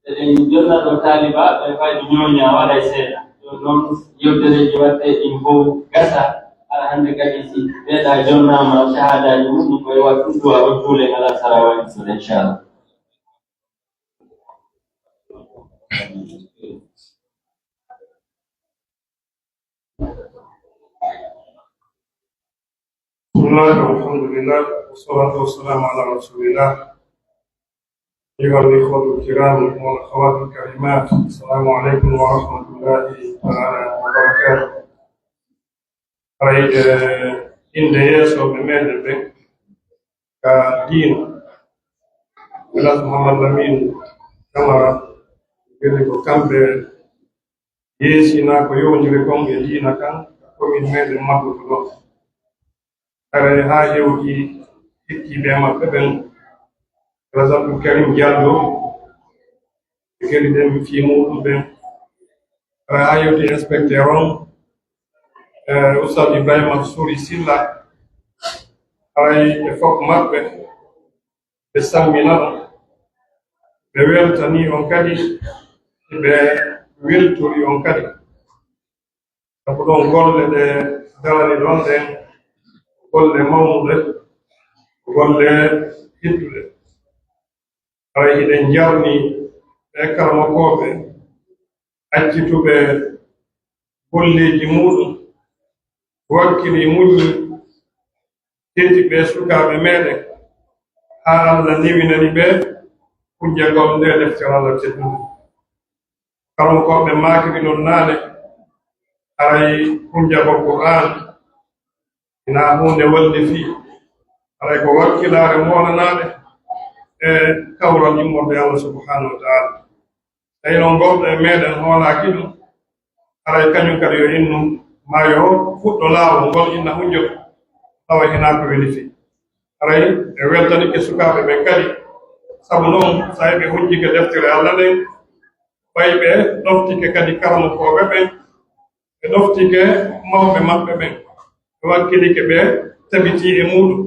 eɗen jonna ɗo taliba ɓe fayde ñooña waɗa e seeɗa ɗo noon yewtereji watte ɗin fof gasa ala hannde kadi si ɓeeɗa jonnama shahadaji mum koye wattu duwa o juule ala sarawani sole inchallah بسم الله والحمد لله والصلاة والسلام على رسول الله. أيها الإخوة الكرام والأخوات الكريمات، السلام عليكم ورحمة الله تعالى وبركاته. إن يسوع بمن بك كدين بلاد محمد لمين كمرة يلقى كم يسينا كيون يلقون يدينا كان كمين من المدرسة are ha yewti hikkiɓe maɓɓe ɓen rasatul karim diallo e kadi den fi muɗum ɓen are ha yewti inspecteur on oustad ibrahima souri silla aray e fof maɓɓe ɓe salminaɗo ɓe weltani on kadi ɓe weltori on kadi sabu ɗon golle ɗe darani ɗon ɗen golle mawnude golle hittude ara hiɗen jarni ɓe karamakoɓe accituɓe golleji muɗum wakkili muñi teti ɓe sukaɓe meɗen ha Allah newinani ɓe hujjagol nde deftere Allah teddude karam ko be makiri non nane aray kunja ko Qur'an ina hunde walde fi aray ko wakkilare mona nane e kawral immorde Allah subhanahu wa ta'ala ay non goɓe meɗen hoolaki ɗum aray kañum kadi yo innu mayo fuɗɗo laawol ngol inna hunjo tawa hina ko weli fi aray e weltanike sukaɓe ɓe kadi sabu noon so ɓe hujjike deftere Allah ɗen ɓay ɓe ɗoftike kadi karamokoɓe ɓen ɓe ɗoftike mawɓe maɓɓe ɓen ɓe wakkilike ɓe tabiti e muɗum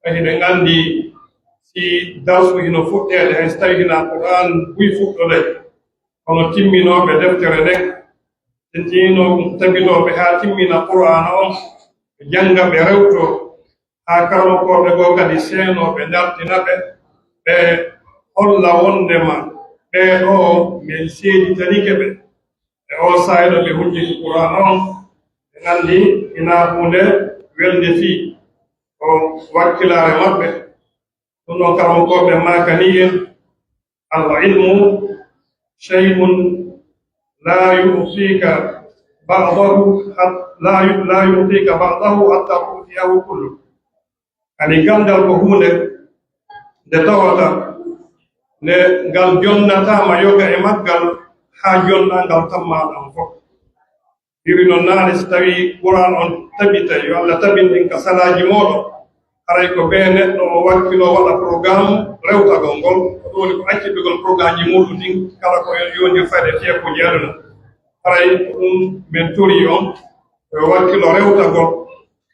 ɓay ɓe nganndi si darsu hino fuɗɗede hay so tawi hina Qur'an buy fuɗɗode kono timminoɓe deftere nden tentino tabitoɓe haa timmina Qur'an on ɓe jannga ɓe rewto haa karamokoɓe goo kadi seenoɓe dartina ɓe ɓe holla wondema ɓeeɗo min seeditanike ɓe e o sayɗo ɓe hujjiki Qur'an on ɓe nganndi ina hunde welde fii o wakkilare maɓɓe ɗum ɗon karamokoɓe makani en al-ilmu shay'un la yu'tika ba'dahu la yu'tika ba'dahu hatta tu'tiyahu kullu kadi gandal ko hunde nde tawata nde ngal jonnatama yoga e maggal haa jonna ngal tammaɗan fof iri noon naane so tawi Qur'an on tabita yo Allah tabinɗin ka salaji moɗon haray ko ɓe neɗɗo o wakkilo waɗa programme rewtagol ngol ko ɗoni ko accitugol programme ji muɗum ɗin kala ko yondir fayde fiyekuji aduna haray ɗum min tori on yo wakkilo rewtagol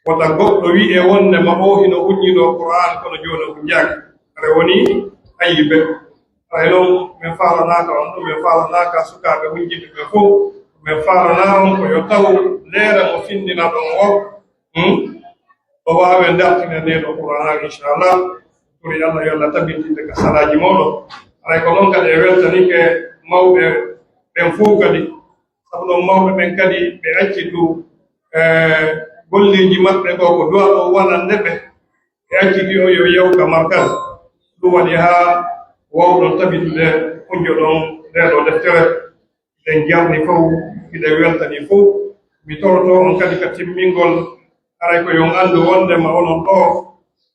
wota goɗɗo wi'e wondema o hino huññino Qur'an kono joni o jaaki aɗa woni ayibe hay noon min faalanaka on ɗum min faalanaka sukaɓe hunjiɓe ɓe fof min faalana on ko yo taw leere mo findina ɗon o waawe dartine ndeɗo Qur'an inchallah ɓuri Allah yo Allah tabintinde ka salaji moɗon hay ko noon kadi e weltanike mawɓe ɓen fof kadi sabu ɗon mawɓe ɓen kadi ɓe accitu golleji maɓɓe ko ko duwa ɗo waɗande ɓe ɓe acciti o yo yew ka markaz ɗum waɗi haa wawɗon tabitude hunjo ɗon ndeɗo deftere ɗen jarni fof hiɗe weltani fof mi toroto on kadi ka timmingol haray ko yon anndu wondema onon ɗo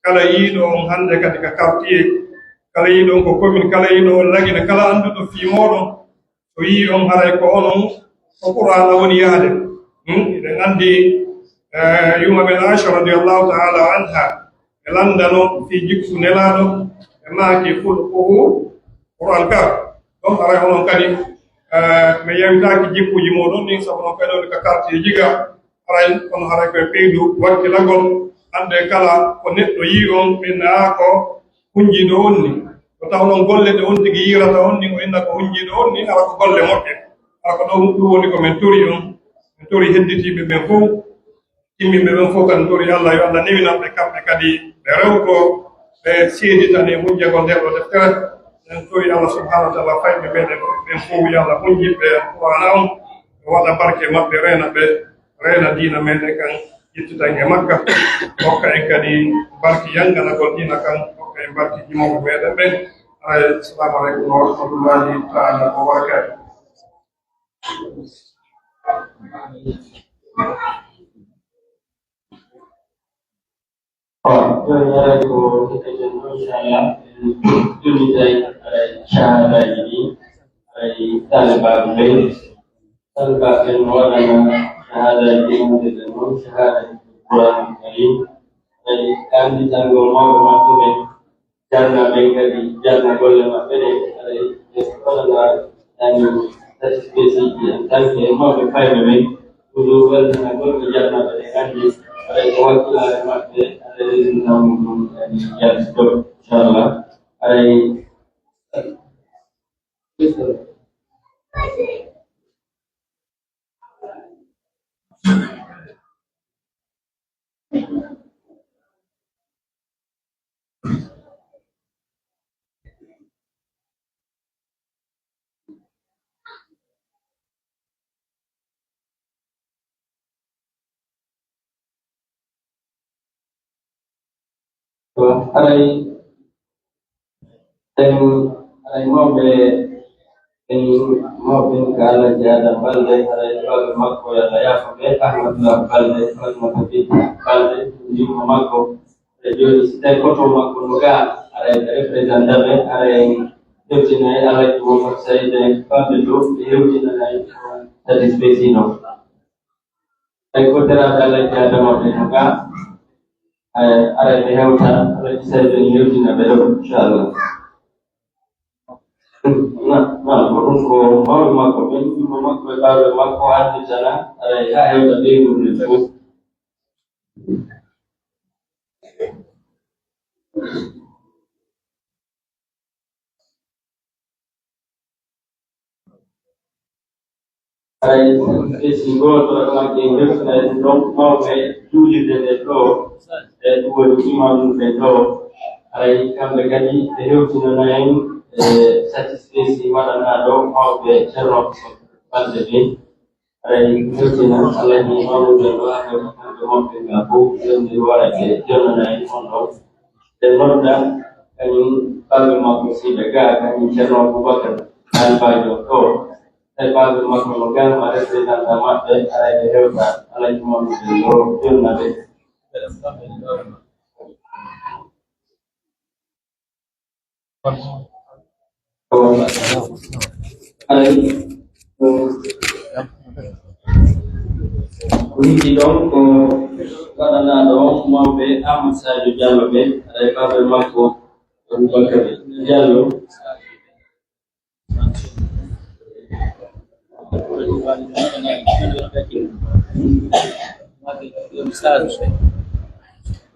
kala yiiɗo on hannde kadi ka quartier kala yiiɗo on ko commune kala yiiɗo on lagine kala annduɗo fii moɗon so yii on haray ko onon ko Qur'ana woni yahde eɗen anndi yuma ben Aisha radiyallahu ta'ala anha e landano fii jikku nelaaɗo e maaki fulquhu Qur'an ka ɗon haray onon kadi mi yewitaaki jikkuji moɗon ɗin sabu noon kadi on ka quartier jiga haray kono haray koye ɓeydu wakkilagol hannde kala ko neɗɗo yii on ɓinna ko hunjiiɗo on ni ko taw noon golle ɗe on tigi yiirata on ni o inna ko hunjiiɗo on ni ala ko golle moƴƴe ala ko ɗum woni ko min tori on min tori hedditiiɓe ɓen fof timmiɓe ɓen fof kadi tori Allah yo Allah newinanɓe kamɓe kadi ɓe rewto ɓe seeditane hunjagol ndeɗo deftere en tori Allah subhanahu wa ta'ala fayɓe ɓeɗen ɓen fof yo Allah hunjiɓe Qur'ana on ɓe waɗa barke maɓɓe reena diina meɗen kan ƴettitan e Makka hokka en kadi barki yanganagol diina kan hokka en barki jimoɓe meɗen ɓen assalamu aleykum wa rahmatullahi ta'ala wa barakatuh Haray ko kitajen inshallah julitai shahada ini ay talibab ɓe waɗana shahada ɗimude ɓe noon shahada Qur'an karim ay kandi jangol mawɓe maɓɓe ɓe janna ɓen kadi janna golle maɓɓe ɗe aɗay waɗana yani satisfeciji en tanke mawɓe fayɓe ɓen toujours weltana golɓe jannaɓe ɗe andi aɗay ko wakkilare maɓɓe aɗay yaltiɗo inchallah aɗay aɗay mawɓe موطن قال جاد بلد على إبراهيم مكو يا يافا أحمد الله بلد فاطمة بنت بلد جيم مكو رجل استيقظ مكو نجا على representative على يوتينا على محمد سعيد فاضل يوتينا على satisfacino ekotera على جاد موطن نجا على هيوتا على سعيد يوتينا بلد إن شاء الله Mako baru mako hati sana ada yang tadi itu. Ada simbol orang Inggris ada dong mau tujuh dari itu, dua lima itu. Ada ikan begini, hidup lain. Satisfaksi mana ada mau bercerita pada ini. Ada yang Allah ni mahu berdoa kepada mau bergabung dan berdoa ke jalan lain untuk dan mana kami kalau mau bersiaga kami cerita bukan dan baju tu. Tapi kalau mau melakukan ada sedang tamat dan ada yang Allah ni mahu berdoa jalan lain. Kunci dong ko karena dong mau be am saja jalo be ada kabar mako berubah jalo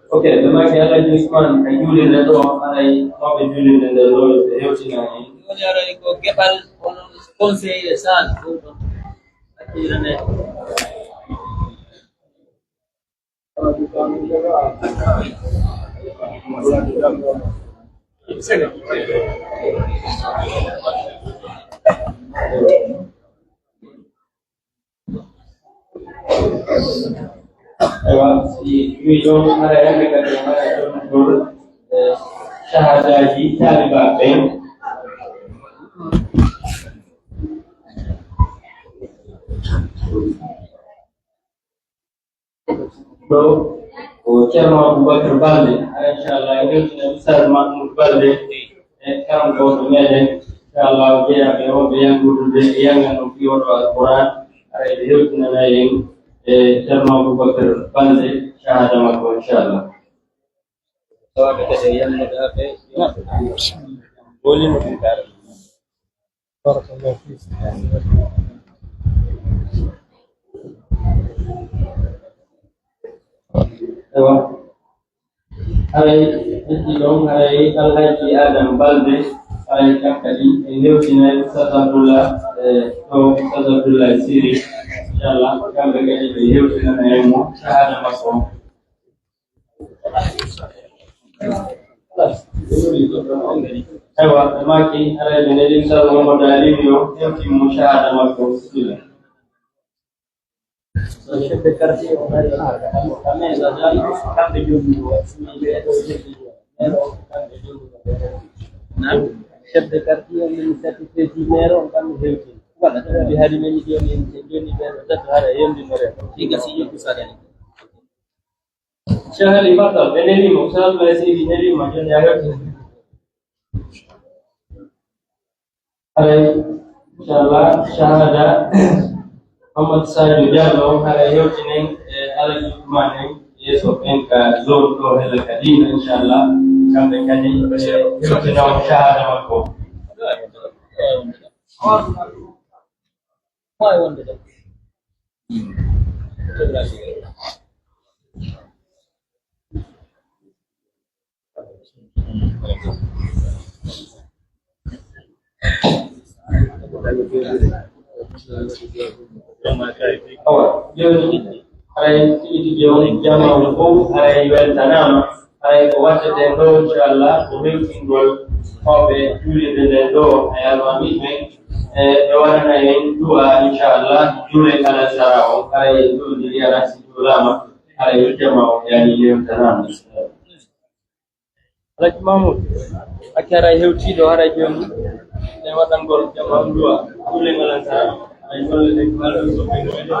oke memang ada Usman Juli itu ada mau be Juli dan lo Yoshina ini Ahora digo, ¿qué tal con un consejo de sal? Aquí viene. si video ada yang kita syahada di Taliban Bro, Chairman Abu Bakr Balde, inshallah, ini sudah besar Mahmud Balde, sekarang kau dengar, inshallah, dia yang guru dia yang nuki orang Quran, ada dia punya yang Chairman Abu Bakr Balde, syahada makro inshallah. So ada kejadian muda apa? Boleh mungkar. Hari dong hari Alhaji Adam Balde hari kali ini ujian Ustaz Abdullah Siri insyaallah kami akan beliau dengan ilmu syahada masuk. Maki hari ini Ustaz Muhammad Ali yo yang syahada masuk sila. Chef de quartier, kami saja kami jumpa chef de quartier yang satisfait dinero kami helping. Bukan ada di hari ini dia yang satu hari yang di mana. Jika sih itu saja. Syahali batal, ini maksud saya ini macam jaga. Hari insyaallah syahada Muhammad Said Jallo hari ini ada jumlah Yesus engkau zon ko hela kadina insyaallah kami kani Yesus nama syahada makko. Why one day? Hari ini jamaah ulama hari ini tanam hari kuasa tendo insyaallah mungkin gol obe juli tendo ayat wami ewana yang dua insyaallah juli kala sarau hari itu dia rasi ulama hari jamaah yang ini tanam Alhaji Mahmoud akara hewtiɗo hara joni ne waɗangol jama duwa kulengal ansar ay golle ngal so ɓe noyde